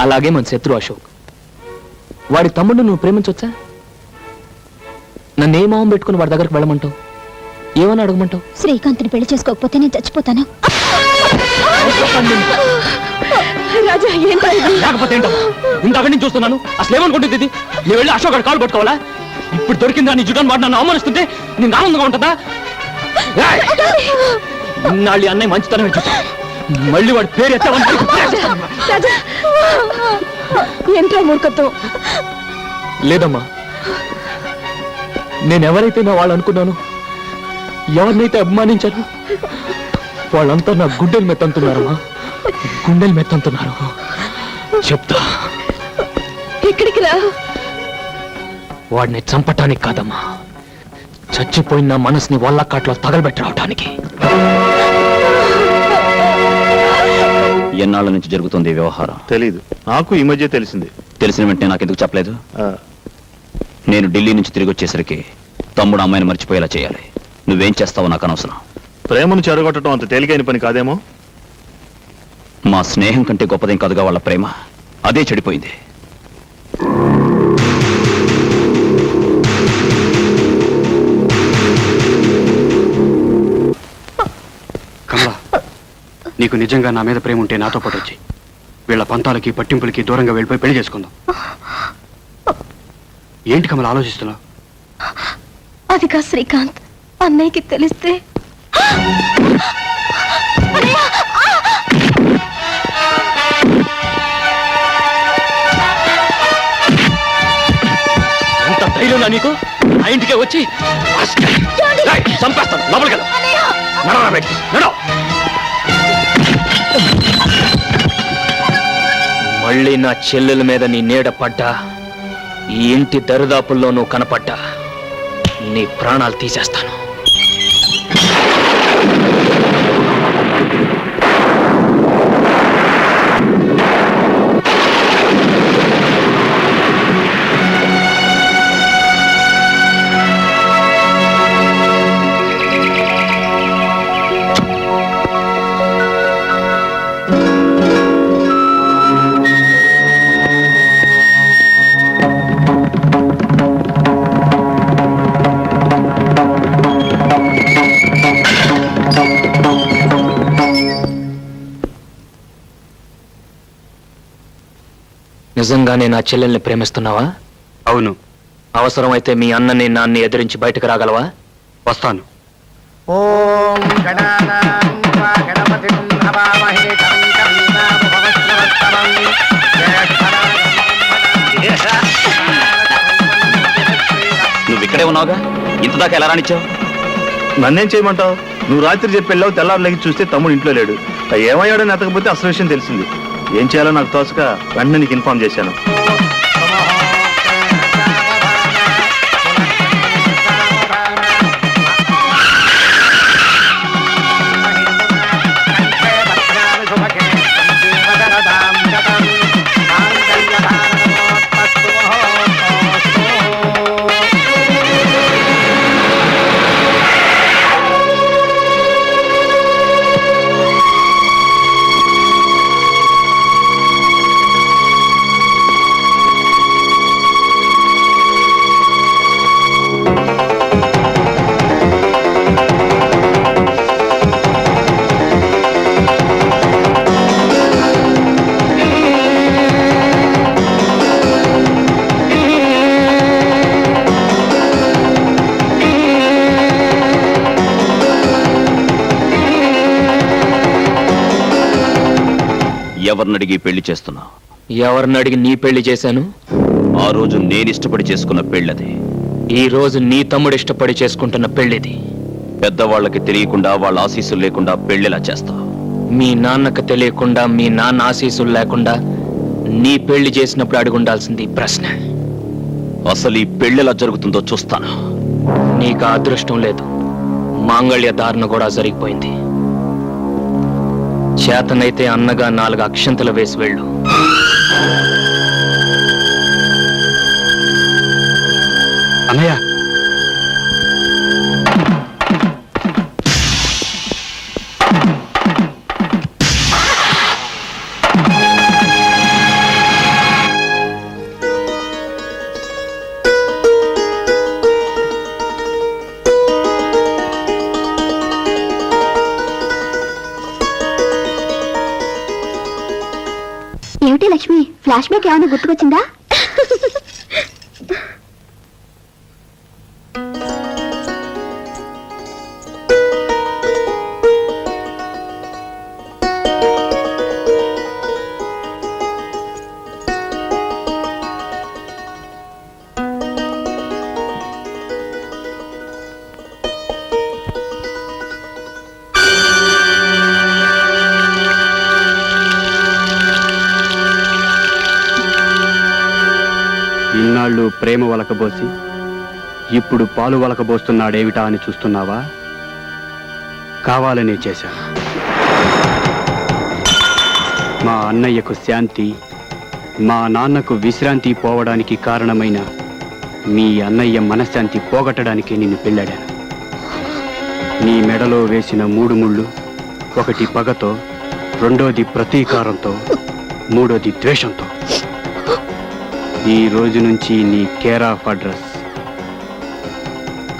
అలాగే మన శత్రు అశోక్, వాడి తమ్ముడు నువ్వు ప్రేమించవచ్చా? నన్ను ఏ మొహం పెట్టుకుని వాడి దగ్గరికి వెళ్ళమంటావు? ఏమని అడగమంటావు? శ్రీకాంత్ని పెళ్లి చేసుకోకపోతే నేను చచ్చిపోతాను. రాజా, ఏం లేకపోతే ఏంటో ఇంతకటి నుంచి చూస్తున్నాను. అసలు ఏమనుకుంటుంది ఇది? నేను వెళ్ళి అశోక్ కాలు పట్టుకోవాలా? ఇప్పుడు దొరికిందా నీ జుటాన్ని వాడు నన్ను అవమానిస్తుంటే నేను ఆనందంగా ఉంటుందా? నాళ్ళు అన్నయ్య మంచితనం చూసా, మళ్ళీ వాడి పేరు రాజా, ఏంట్రా మూర్ఖత్వం? లేదమ్మా, నేనెవరైతే నా వాళ్ళు అనుకున్నాను, ఎవరినైతే అభిమానించాను, వాళ్ళంతా నా గుండెలు మెత్తంటున్నారమ్మా, గుండెలు మెత్తంటున్నారు. చెప్తా, ఇక్కడికి రా. వాడిని చంపటానికి కాదమ్మా, చచ్చిపోయిన నా మనసుని వల్లకాట్లో తగలబెట్టి రావటానికి. ఎన్నాళ్ళ నుంచి జరుగుతుంది ఈ వ్యవహారం? తెలీదు, నాకు ఈ మధ్య తెలిసింది. తెలిసిన వెంటనే నాకెందుకు చెప్పలేదు? ఆ, నేను ఢిల్లీ నుంచి తిరిగి వచ్చేసరికి తమ్ముడు అమ్మాయిని మర్చిపోయేలా చేయాలి. నువ్వేం చేస్తావో నాకు అనవసరం. ప్రేమను చెరగొట్టడం అంత తేలికైన పని కాదేమో. మా స్నేహం కంటే గొప్పదేం కాదుగా వాళ్ళ ప్రేమ, అదే చెడిపోయింది. కమలా, నీకు నిజంగా నా మీద ప్రేమ ఉంటే నాతో పాటు వచ్చి వీళ్ళ పంతాలకి పట్టింపులకి దూరంగా వెళ్ళిపోయి పెళ్లి చేసుకుందాం. ఏంటి కమలా ఆలోచిస్తున్నావు? అది కా శ్రీకాంత్, అన్నయ్యకి తెలిస్తే ఎంత ధైర్యం నీకు? ఆ ఇంటికే వచ్చి చంపేస్తాను. లోపలికి వెళ్ళు. నడవరా బయటికి, నడవ. మళ్ళీ నా చెల్లెల మీద నీ నీడ పడ్డా, ఈ ఇంటి దరిదాపుల్లో నువ్వు కనపడ్డా, నీ ప్రాణాలు తీసేస్తాను. నిజంగానే నా చెల్లెల్ని ప్రేమిస్తున్నావా? అవును. అవసరమైతే మీ అన్నని నాన్ని ఎదిరించి బయటకు రాగలవా? వస్తాను. ఓం గణానాం త్వా గణపతిం నమామహే కవిం కవీనాముపమశ్రవస్తమం నువ్వు ఇక్కడే ఉన్నావుగా, ఇంతదాకా ఎలా రానిచ్చావు? నన్నేం చేయమంటావు? నువ్వు రాత్రి చెప్పి వెళ్ళావు, తెల్లారు లెగి చూస్తే తమ్ముడు ఇంట్లో లేడు. ఏమయ్యాడని ఎతకపోతే అసలు విషయం తెలిసింది. ఏం చేయాలో నాకు తోచక వెంటనే నీకు ఇన్ఫార్మ్ చేశాను. ఎవరినడిగి పెళ్లి చేస్తున్నా? ఎవరిని అడిగి నీ పెళ్లి చేశాను? ఆ రోజు నేను ఇష్టపడి చేసుకున్న పెళ్ళది. ఈ రోజు నీ తమ్ముడు ఇష్టపడి చేసుకుంటున్న పెళ్లిది. పెద్దవాళ్ళకి తెలియకుండా వాళ్ళ ఆశీస్సులు లేకుండా పెళ్లిలా చేస్తా. మీ నాన్నకు తెలియకుండా, మీ నాన్న ఆశీస్సులు లేకుండా నీ పెళ్లి చేసినప్పుడు అడుగుండాల్సింది ఈ ప్రశ్న. అసలు ఈ పెళ్లిలా జరుగుతుందో చూస్తాను. నీకు ఆ అదృష్టం లేదు. మాంగళ్య ధారణ కూడా జరిగిపోయింది. చేతనైతే అన్నగా 4 అక్షంతలు వేసి వెళ్ళు. అన్నయ్య, ఏమిటి లక్ష్మి, ఫ్లాష్ బ్యాక్ ఏమైనా గుర్తుకొచ్చిందా? ఇన్నాళ్ళు ప్రేమ వలకబోసి ఇప్పుడు పాలు వలకబోస్తున్నాడేమిటా అని చూస్తున్నావా? కావాలనే చేశాను. మా అన్నయ్యకు శాంతి, మా నాన్నకు విశ్రాంతి పోవడానికి కారణమైన మీ అన్నయ్య మనశ్శాంతి పోగొట్టడానికి నిన్ను పెళ్ళాడాను. నీ మెడలో వేసిన 3 ముళ్ళు, ఒకటి పగతో, రెండోది ప్రతీకారంతో, మూడోది ద్వేషంతో. ఈ రోజు నుంచి నీ కేర్ ఆఫ్ అడ్రస్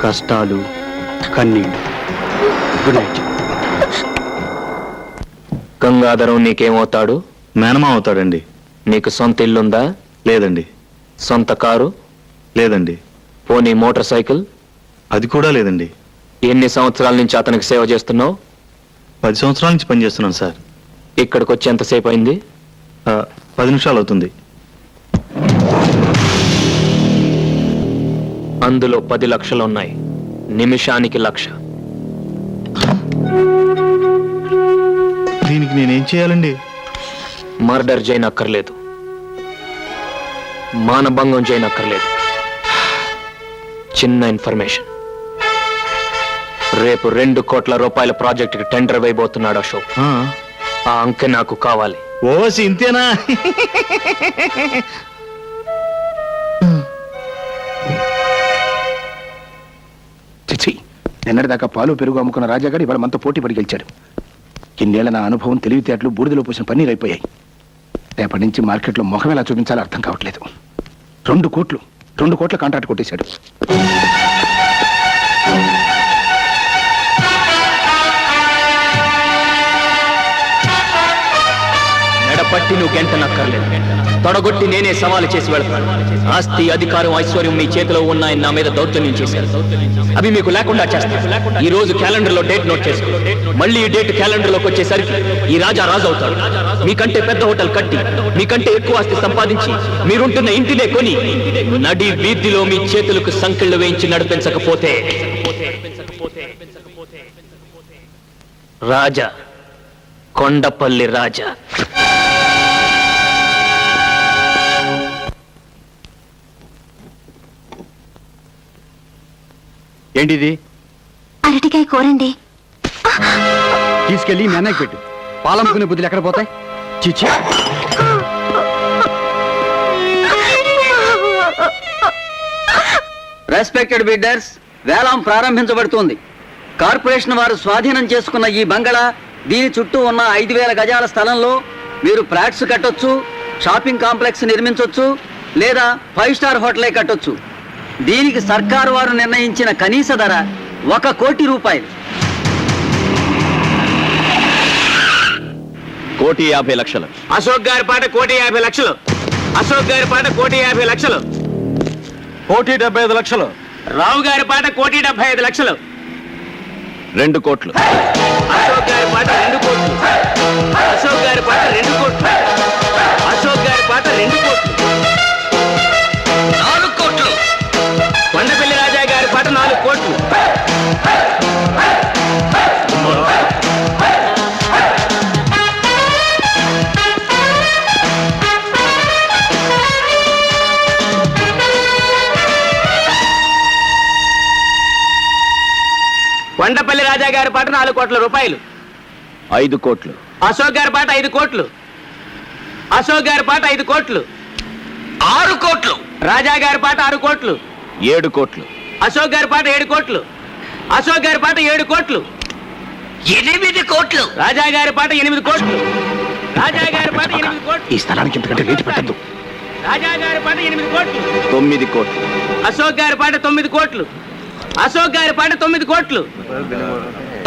కష్టాలు, కన్నీళ్ళు. Good night. గంగాధరం నీకేమవుతాడు? మేనమా అవుతాడండి. నీకు సొంత ఇల్లుందా? లేదండి. సొంత కారు? లేదండి. పోనీ మోటార్ సైకిల్? అది కూడా లేదండి. ఎన్ని సంవత్సరాల నుంచి అతనికి సేవ చేస్తున్నావు? 10 సంవత్సరాల నుంచి పనిచేస్తున్నాను సార్. ఇక్కడికి వచ్చి ఎంతసేపు అయింది? 10 నిమిషాలు అవుతుంది. అందులో 10 లక్షలు ఉన్నాయి. నిమిషానికి 1,00,000. దీనికి నేనేం చేయాలండి? మర్డర్ చేయనక్కర్లేదు, మానభంగం చేయనక్కర్లేదు. చిన్న ఇన్ఫర్మేషన్. రేపు 2 కోట్ల రూపాయల ప్రాజెక్టుకి టెండర్ వేయబోతున్నాడు అశోక్. ఆ అంకె నాకు కావాలి. ఓసి ఇంతేనా? చిచ్చి, నిన్నటిదాకా పాలు పెరుగు అమ్ముకున్న రాజాగారు ఇవాళ మనతో పోటీ పడి గెలిచాడు. ఇన్నేళ్ల నా అనుభవం, తెలివితేటలు బూడిదలో పోసిన పన్నీరు అయిపోయాయి. రేపటి నుంచి మార్కెట్లో ముఖం ఎలా చూపించాలో అర్థం కావట్లేదు. 2 కోట్ల కాంట్రాక్ట్ కొట్టేశాడు. మెడపట్టి నువ్వు గంటనక్కర్లేదు. తొడగొట్టి నేనే సవాలు చేసి వెళ్తాను. ఆస్తి, అధికారం, ఐశ్వర్యం మీ చేతిలో ఉన్నాయని నా మీద దౌర్జన్యం చేశారు. అవి మీకు లేకుండా చేస్తాను. ఈ రోజు క్యాలెండర్ లో డేట్ నోట్ చేసుకో. మళ్ళీ ఈ డేట్ క్యాలెండర్ లోకి వచ్చేసరికి ఈ రాజా రాజు అవుతాడు. మీకంటే పెద్ద హోటల్ కట్టి, మీకంటే ఎక్కువ ఆస్తి సంపాదించి, మీరుంటున్న ఇంటినే కొని, నడి వీధిలో మీ చేతులకు సంకెళ్ళు వేయించి నడిపించకపోతే రాజా, కొండపల్లి రాజా. ఏంటిది? అరటికాయ కూరండి. తీసుకెళ్ళి మీ అన్నయ్యకి పెట్టు. పాలమ్ముకునే బుద్ధులు ఎక్కడ పోతాయి? చిచ్చి. రెస్పెక్టెడ్ బిడ్డర్స్, వేలం ప్రారంభించబడుతోంది. కార్పొరేషన్ వారు స్వాధీనం చేసుకున్న ఈ బంగళా, దీని చుట్టూ ఉన్న 5,000 గజాల స్థలంలో మీరు ఫ్లాట్స్ కట్టొచ్చు, షాపింగ్ కాంప్లెక్స్ నిర్మించొచ్చు, లేదా 5 స్టార్ హోటలే కట్టొచ్చు. దీనికి సర్కారు వారు నిర్ణయించిన కనీస ధర 1 కోటి రూపాయలు. 1,50,00,000. అశోక్ గారి పాట 1,50,00,000. అశోక్ గారి పాట 1,50,00,000. 1,75,00,000. రావు గారి పాట 1,75,00,000. 2 కోట్లు. అశోక్ గారి పాట 2 కోట్లు. అశోక్ గారి పాట 2 కోట్లు. 2 కోట్లు 4 కోట్లు కొండపల్లి రాజా గారి పాట 4 కోట్లు కొండపల్లి రాజా గారి పాట 4 కోట్ల రూపాయలు 5 కోట్లు అశోక్ గారి పాట 5 కోట్లు అశోక్ గారి పాట 5 కోట్లు 6 కోట్లు రాజా గారి పాట 6 కోట్లు 7 కోట్లు అశోక్ గారి పాట 7 కోట్లు అశోక్ గారి పాట 7 కోట్లు 8 కోట్లు రాజా గారి పాట 8 కోట్లు రాజా గారి పాట 8 కోట్లు ఈ స్థలానికి ఇంతకంటే రేటు పెట్టద్దు. రాజా గారి పాట 8 కోట్లు 9 కోట్లు అశోక్ గారి పాట 9 కోట్లు అశోక్ గారి పాట 9 కోట్లు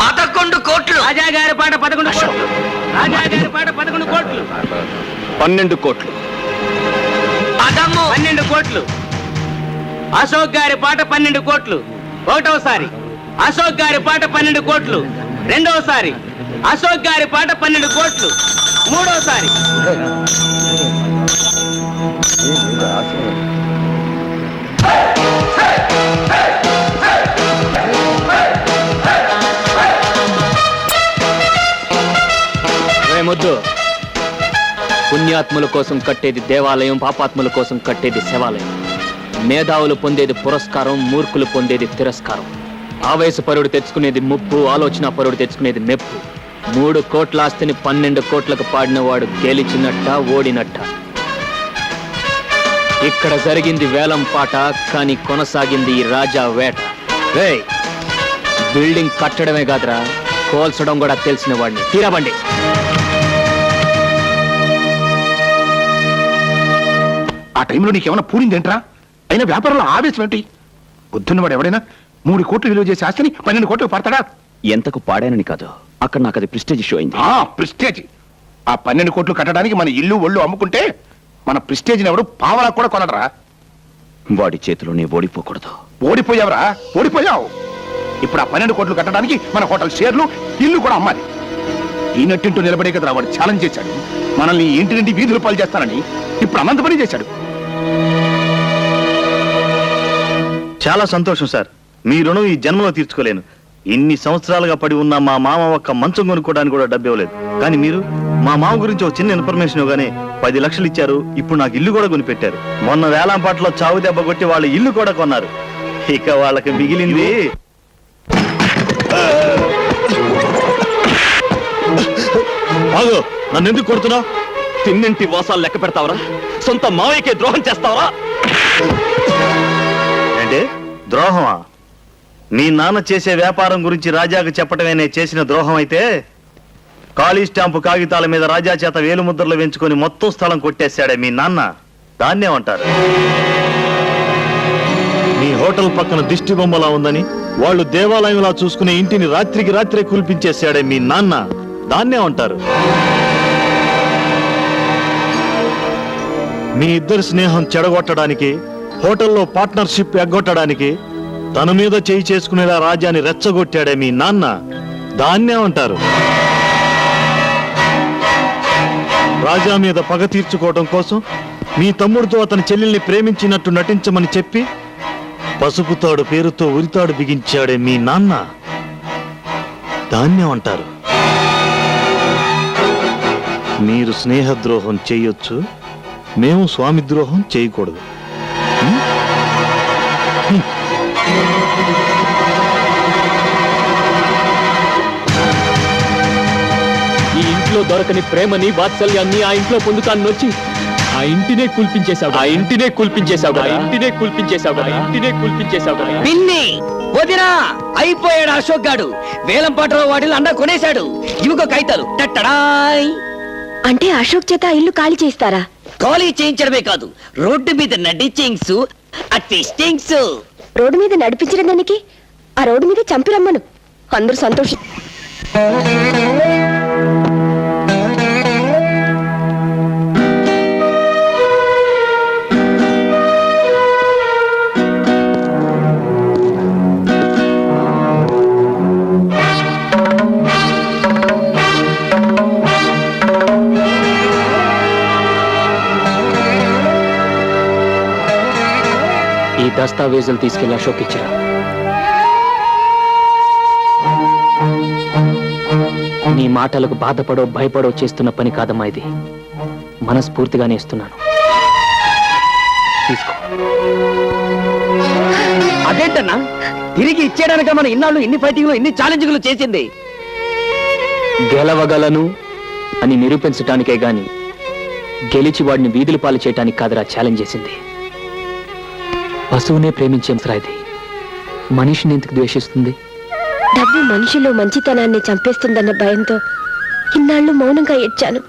11 కోట్లు రాజా గారి పాట 11 కోట్లు రాజా గారి పాట 11 కోట్లు 12 కోట్లు 12 కోట్లు అశోక్ గారి పాట 12 కోట్లు ఒకటోసారి అశోక్ గారి పాట 12 కోట్లు రెండోసారి అశోక్ గారి పాట 12 కోట్లు మూడోసారి ముద్దు పుణ్యాత్ముల కోసం కట్టేది దేవాలయం, పాపాత్ముల కోసం కట్టేది శివాలయం. మేధావులు పొందేది పురస్కారం, మూర్ఖులు పొందేది తిరస్కారం. ఆవేశపరుడు తెచ్చుకునేది ముప్పు, ఆలోచన పరుడు తెచ్చుకునేది మెప్పు. 3 కోట్ల ఆస్తిని 12 కోట్లకు పాడినవాడు గెలిచినట్ట, ఓడినట్ట. ఇక్కడ జరిగింది వేలం పాట, కానీ కొనసాగింది ఈ రాజా వేట. రేయ్, బిల్డింగ్ కట్టడమే కాదురా, కోల్చడం కూడా తెలిసిన వాడిని. తీరబండి. ఆ టైంలో నీకేమైనా పూరిందేంట్రా? అయినా వ్యాపారంలో ఆవేశం ఏంటి? పొద్దున్నవాడు ఎవడైనా 3 కోట్లు విలువ చేసే ఆస్తిని 12 కోట్లు పడతాడా? ఎంతకు పాడానని కాదు, అక్కడ నాకు అది ప్రెస్టేజ్ ఇష్యూ అయింది. ప్రెస్టేజ్. ఆ 12 కోట్లు కట్టడానికి మన ఇల్లు ఒళ్ళు అమ్ముకుంటే మన ప్రెస్టేజ్ ఎవడు పావలా కూడా కొనడరా? వాడి చేతిలో నీ ఓడిపోకూడదు. ఓడిపోయావరా? ఓడిపోయావు. ఇప్పుడు ఆ 12 కోట్లు కట్టడానికి మన హోటల్ షేర్లు, ఇల్లు కూడా అమ్మాలి. ఈ నట్టింటూ నిలబడే కదరా వాడు ఛాలెంజ్ చేశాడు. మనల్ని ఇంటి నుండి వీధులు పాలు చేస్తానని ఇప్పుడు అనంత పని చేశాడు. చాలా సంతోషం సార్. మీ రుణం ఈ జన్మలో తీర్చుకోలేను. ఇన్ని సంవత్సరాలుగా పడి ఉన్న మా మామ ఒక్క మంచం కొనుక్కోవడానికి కూడా డబ్బు ఇవ్వలేదు. కానీ మీరు మా మామ గురించి ఒక చిన్న ఇన్ఫర్మేషన్ ఇవ్వగానే 10 లక్షలు ఇచ్చారు. ఇప్పుడు నాకు ఇల్లు కూడా కొనిపెట్టారు. మొన్న వేలంపాటలో చావు దెబ్బ కొట్టి వాళ్ళ ఇల్లు కూడా కొన్నారు. ఇక వాళ్ళకి మిగిలింది నన్ను ఎందుకు కొడుతున్నావు? తిన్నింటి వాసాలు లెక్క పెడతావరా? సొంత మావయ్యకే ద్రోహం చేస్తావరా? అంటే ద్రోహమా? మీ నాన్న చేసే వ్యాపారం గురించి రాజాకు చెప్పటమే నేను చేసిన ద్రోహం అయితే, ఖాళీ స్టాంపు కాగితాల మీద రాజా చేత వేలుముద్రలు వేయించుకొని మొత్తం స్థలం కొట్టేశాడే మీ నాన్న, దాన్నేమంటారు? మీ హోటల్ పక్కన దిష్టి బొమ్మలా ఉందని వాళ్ళు దేవాలయంలా చూసుకునే ఇంటిని రాత్రికి రాత్రే కూల్పించేశాడే మీ నాన్న, దాన్నేమంటారు? మీ ఇద్దరి స్నేహం చెడగొట్టడానికి, హోటల్లో పార్ట్నర్షిప్ ఎగ్గొట్టడానికి తన మీద చేయి చేసుకునేలా రాజాని రెచ్చగొట్టాడే మీ నాన్న, దాన్నేమంటారు? రాజా మీద పగ తీర్చుకోవడం కోసం మీ తమ్ముడితో అతని చెల్లెల్ని ప్రేమించినట్టు నటించమని చెప్పి పసుపుతాడు పేరుతో ఉరితాడు బిగించాడే మీ నాన్న, దాన్నేమంటారు? మీరు స్నేహద్రోహం చేయొచ్చు, మేము స్వామి ద్రోహం చేయకూడదు. ఈ ఇంట్లో దొరకని ప్రేమని, వాత్సల్యాన్ని ఆ ఇంట్లో పొందుతాను వచ్చి ఆ ఇంటినే కూల్పించేశావు. ఆ ఇంటినే కూల్పించేశావు. ఆ ఇంటినే కూల్పించేశావు. ఆ ఇంటినే కూల్పించేశావు. పిన్ని వదినా అయిపోయాడు అశోక్ గాడు. వేలం పాటలో వాటిని అండా కొనేశాడు. ఇవిగో కైతాలు టట్టడాయ్. అంటే అశోక్ చేత ఆ ఇల్లు ఖాళీ చేస్తారా? ఖాళీ చేయించడమే కాదు, రోడ్డు మీద నడిచేయింగ్స్, అట్టిస్టింగ్స్. రోడ్డు మీద నడిపించిన దానికి ఆ రోడ్డు మీద చంపిరమ్మను, అందరూ సంతోషం. దస్తావేజులు తీసుకెళ్లి అశోక్ ఇచ్చారా? నీ మాటలకు బాధపడో భయపడో చేస్తున్న పని కాదమ్మా ఇది. మనస్ఫూర్తిగానే ఇస్తున్నాను. తీసుకో. అదేంటన్నా తిరిగి ఇచ్చేయడానిక మన ఇన్నాళ్ళు ఇన్ని ఫైటింగ్లు ఇన్ని ఛాలెంజ్లు చేసింది? గెలవగలను అని నిరూపించటానికే గాని గెలిచి వాడిని వీధుల పాలు చేయటానికి కాదురా ఛాలెంజ్ చేసింది. పశువునే ప్రేమించేంతరా ఇది. మనిషిని ఎందుకు ద్వేషిస్తుంది? డబ్బు మనిషిలో మంచితనాన్ని చంపేస్తుందన్న భయంతో ఇన్నాళ్ళు మౌనంగా ఏడ్చాను.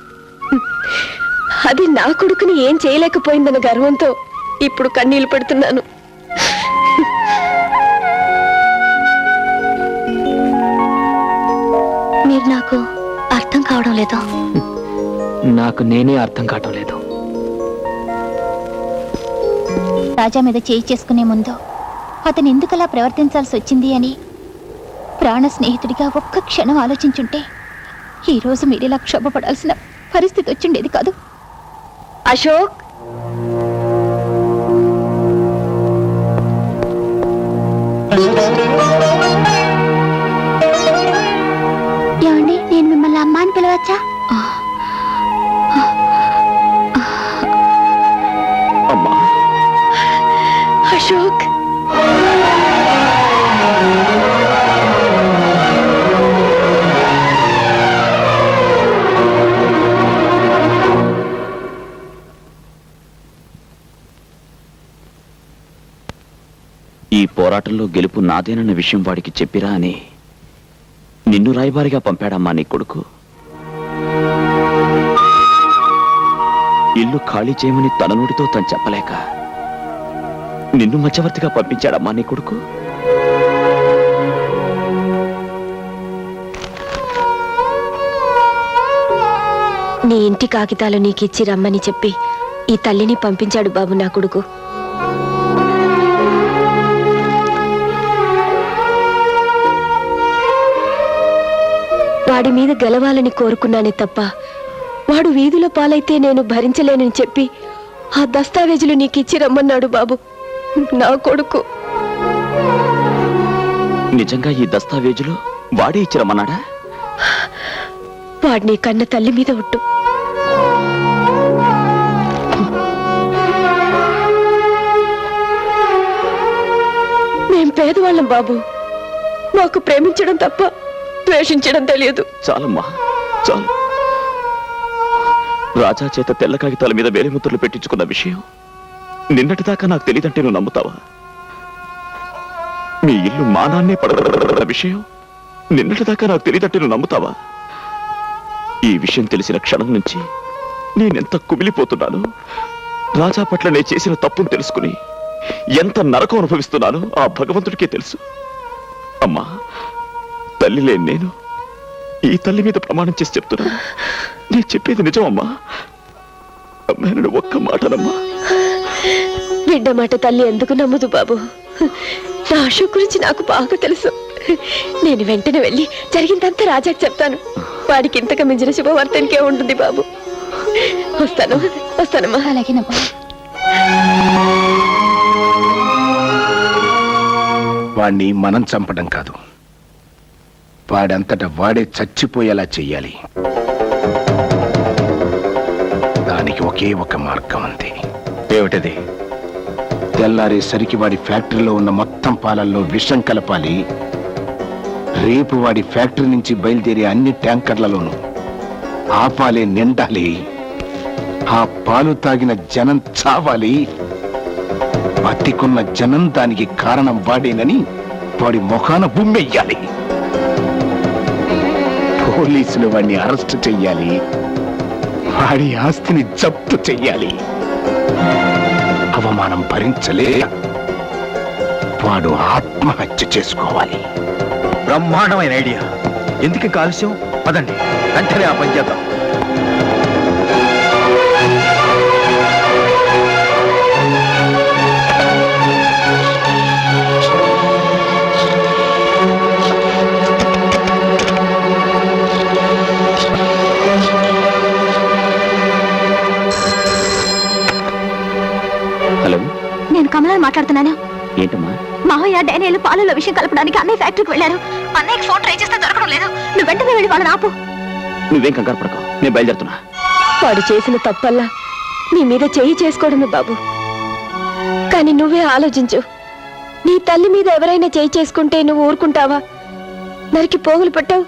అది నా కొడుకుని ఏం చేయలేకపోయిందన్న గర్వంతో ఇప్పుడు కన్నీళ్లు పెడుతున్నాను. మీరు నాకు అర్థం కావడం లేదు. నాకు నేనే అర్థం కావటం లేదు. రాజా మీద చేయి చేసుకునే ముందు అతను ఎందుకలా ప్రవర్తించాల్సి వచ్చింది అని ప్రాణ స్నేహితుడిగా ఒక్క క్షణం ఆలోచించుంటే ఈ రోజు మీరిలా క్షోభపడాల్సిన పరిస్థితి వచ్చిండేది కాదు. అశోక్, ఏమండి, నేను మిమ్మల్ని అమ్మ అని పిలవచ్చా? అమ్మా, అశోక్, ఈ పోరాటంలో గెలుపు నాదేనన్న విషయం వాడికి చెప్పిరా అని నిన్ను రాయబారిగా పంపాడమ్మా నీ కొడుకు. ఇల్లు ఖాళీ చేయమని తన నోటితో తను చెప్పలేక నిన్ను మధ్యవర్తిగా పంపించాడమ్మా నీ కొడుకు. నీ ఇంటి కాగితాలు నీకిచ్చి రమ్మని చెప్పి ఈ తల్లిని పంపించాడు బాబు నా కొడుకు. వాడి మీద గెలవాలని కోరుకున్నానే తప్ప వాడు వీధుల పాలైతే నేను భరించలేనని చెప్పి ఆ దస్తావేజులు నీకిచ్చి రమ్మన్నాడు బాబు నా కొడుకు. నిజంగా ఈ దస్తావేజులు వాడే ఇచ్చిరమ్మన్నాడా? వాడిని కన్న తల్లి మీద ఒట్టు. మేం పేదవాళ్ళం బాబు. మాకు ప్రేమించడం తప్ప ద్వేషించడం తెలియదు. చాలమ్మా, చాలు. రాజా చేత తెల్ల కాగితాల మీద వేలిముద్రలు పెట్టించుకున్న విషయం నిన్నటిదాకా నాకు తెలియదంటే నువ్వు నమ్ముతావా? మీ ఇల్లు మానాన్నే పడగల విషయం నిన్నటిదాకా నాకు తెలియదంటే నువ్వు నమ్ముతావా? ఈ విషయం తెలిసిన క్షణం నుంచి నేనెంత కుమిలిపోతున్నాను. రాజా పట్ల నేను చేసిన తప్పును తెలుసుకుని ఎంత నరకం అనుభవిస్తున్నానో ఆ భగవంతుడికే తెలుసు. అమ్మా, తల్లి లేని నేను ఈ తల్లి మీద ప్రమాణం చేసి చెప్తున్నాను, నేను చెప్పేది నిజం అమ్మా. అమ్మాయి ఒక్క మాటనమ్మా. బిడ్డ మాట తల్లి ఎందుకు నమ్మదు బాబు? నా అశోక్ గురించి నాకు బాగా తెలుసు. నేను వెంటనే వెళ్ళి జరిగిందంతా రాజాకి చెప్తాను. వాడికి ఇంతకు మించిన శుభవార్తనికే ఉంటుంది బాబు. వస్తానమ్మా. అలాగేనమ్మా. వాణ్ణి మనం చంపడం కాదు, వాడంతట వాడే చచ్చిపోయేలా చెయ్యాలి. దానికి ఒకే ఒక మార్గం అంతే. ఏమిటది? తెల్లారేసరికి వాడి ఫ్యాక్టరీలో ఉన్న మొత్తం పాలల్లో విషం కలపాలి. రేపు వాడి ఫ్యాక్టరీ నుంచి బయలుదేరే అన్ని ట్యాంకర్లలోనూ ఆ పాలే నిండాలి. ఆ పాలు తాగిన జనం చావాలి. బతికున్న జనం దానికి కారణం వాడేనని వాడి ముఖాన బుమ్మెయ్యాలి. పోలీసులు వాడిని అరెస్ట్ చెయ్యాలి. వాడి ఆస్తిని జప్తు చెయ్యాలి. అవమానం భరించలే వాడు ఆత్మహత్య చేసుకోవాలి. బ్రహ్మాండమైన ఐడియా. ఎందుకు కాలుష్యం? పదండి, వెంటనే ఆ పని చేద్దాం. హలో, నేను కమలా మాట్లాడుతున్నాను. ఏంటమ్మా? మావయ్య డానియల్ పాలలో విషయం కలపడానికి అన్నయ్య ఫ్యాక్టరీకి వెళ్ళారు. అన్నయ్యకి ఫోన్ ట్రై చేస్తే దొరకడం లేదు. నువ్వు వెంటనే వెళ్ళి వాళ్ళని ఆపు. నువ్వేం కంగారు పడకు, నేను బయలుదేరుతున్నా. వాడు చేసిన తప్పల్లా నీ మీద చేయి చేసుకోవడమే బాబు. కానీ నువ్వే ఆలోచించు, నీ తల్లి మీద ఎవరైనా చేయి చేసుకుంటే నువ్వు ఊరుకుంటావా? నరికి పోగులు పెట్టావు.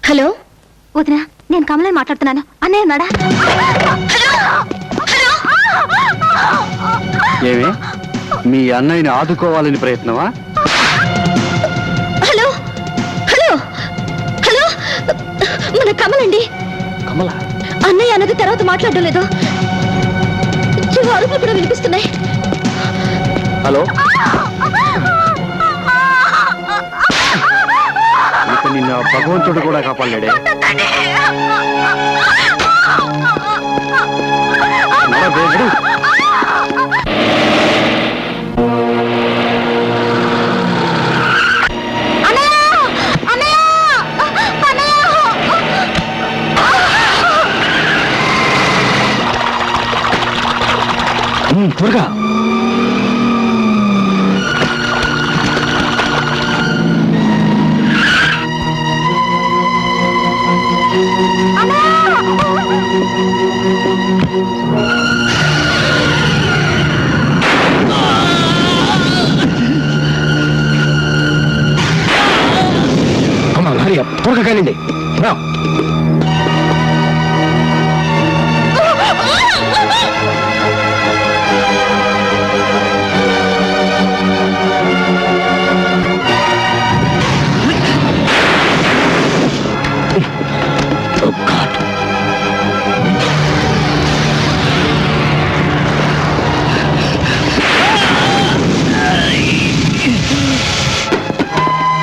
హలో వదినా, నేను కమలని మాట్లాడుతున్నాను. అన్నయ్య ఉన్నాడా? ఏమే మీ అన్నయ్యని ఆదుకోవాలని ప్రయత్నమా? హలో హలో హలో, మన కమలండి. కమల అన్నయ్య అన్నది తర్వాత మాట్లాడడం లేదు. అరుపులు కూడా వినిపిస్తున్నాయి. హలో, ఇక నిన్న భగవంతుడు కూడా కాపాడలేడే. నడవేగుడు. త్వరగా త్వరగా కానివ్వండి.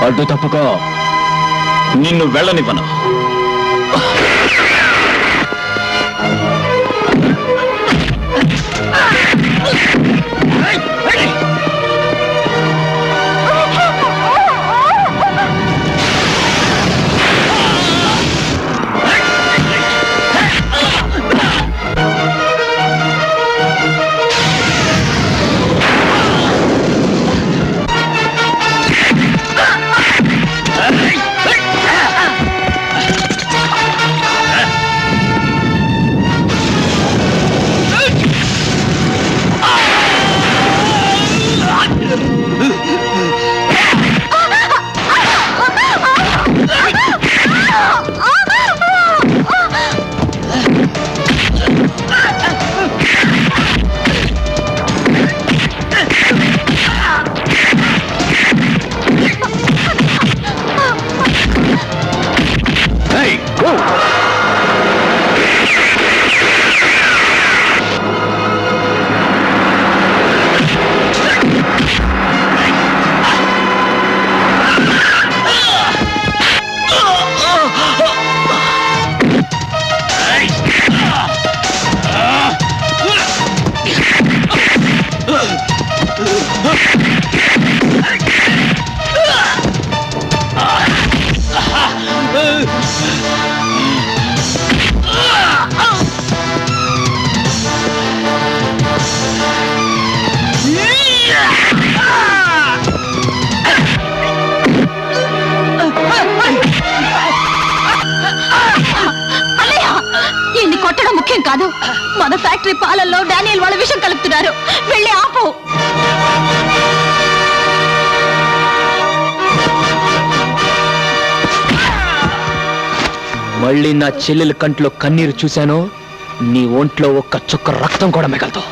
అడ్డు తప్పుకో, నిన్ను వెళ్ళనివ్వను. కొట్టడం ముఖ్యం కాదు. మన ఫ్యాక్టరీ పాలల్లో డానియల్ వాళ్ళ విషయం కలుపుతున్నారు. వెళ్ళి ఆపు. మళ్ళీ నా చెల్లెల కంట్లో కన్నీరు చూశాను, నీ ఒంట్లో ఒక్క చుక్క రక్తం కూడా మిగలదు.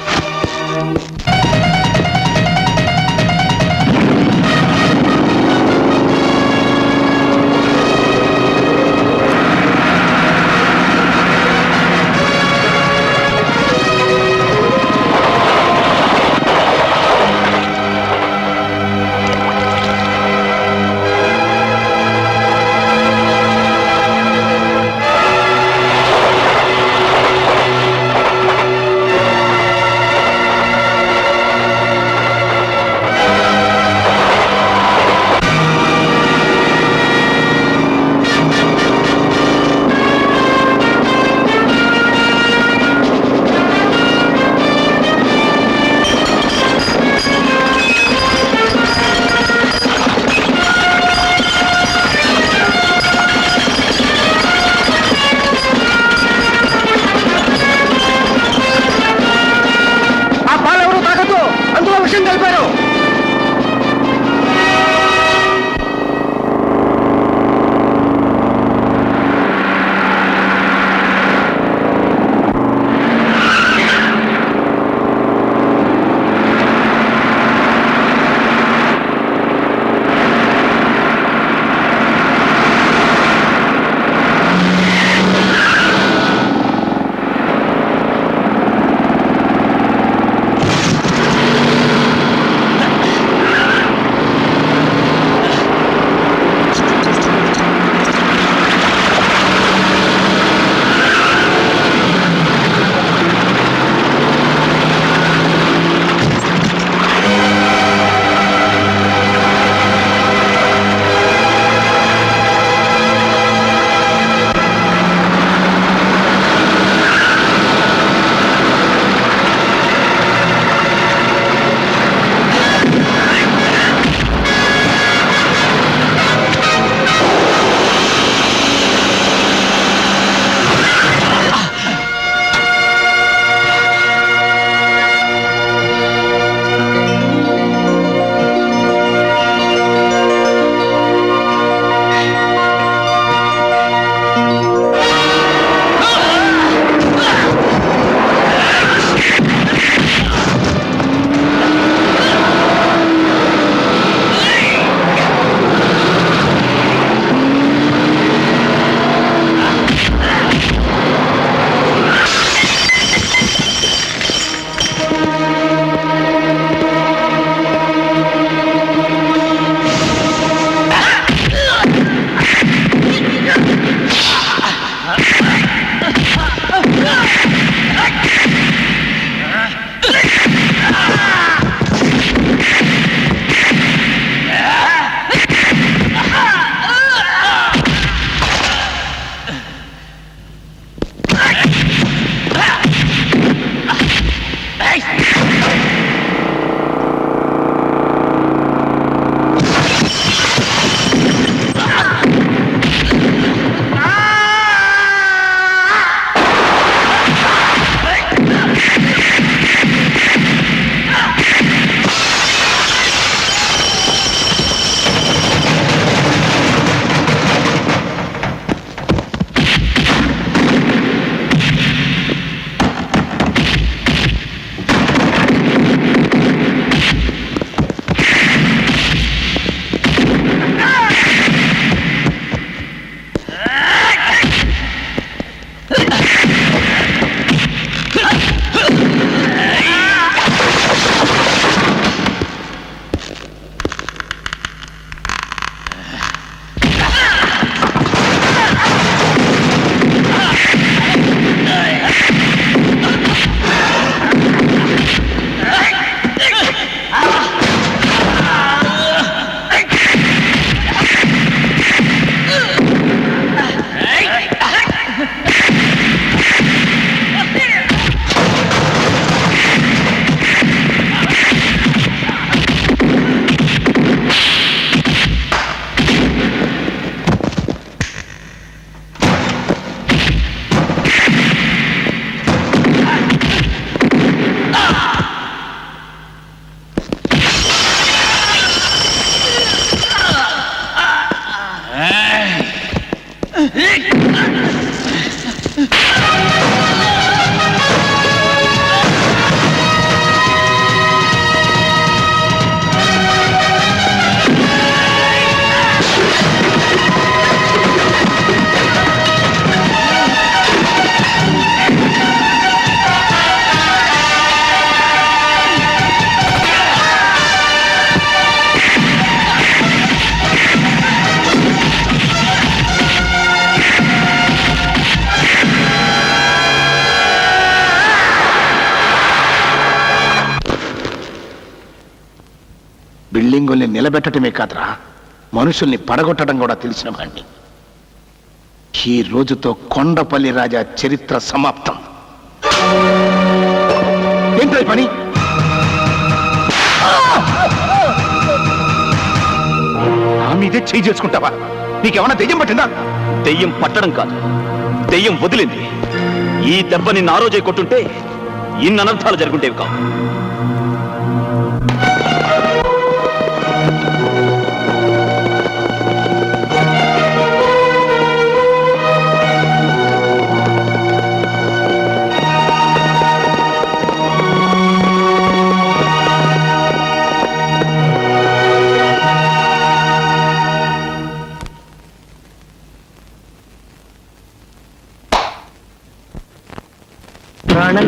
బిల్డింగుల్ని నిలబెట్టడమే కాదురా, మనుషుల్ని పడగొట్టడం కూడా తెలిసిన వాణ్ణి. ఈ రోజుతో కొండపల్లి రాజా చరిత్ర సమాప్తం. ఏంటో ఈ పని? నా మీదే చేయి చేసుకుంటావా? నీకేమన్నా దెయ్యం పట్టిందా? దెయ్యం పట్టడం కాదు, దెయ్యం వదిలింది. ఈ దెబ్బ నిన్ను ఆ రోజే కొట్టుంటే ఇన్ని అనర్థాలు జరుగుంటేవి కావు. ప్రాణం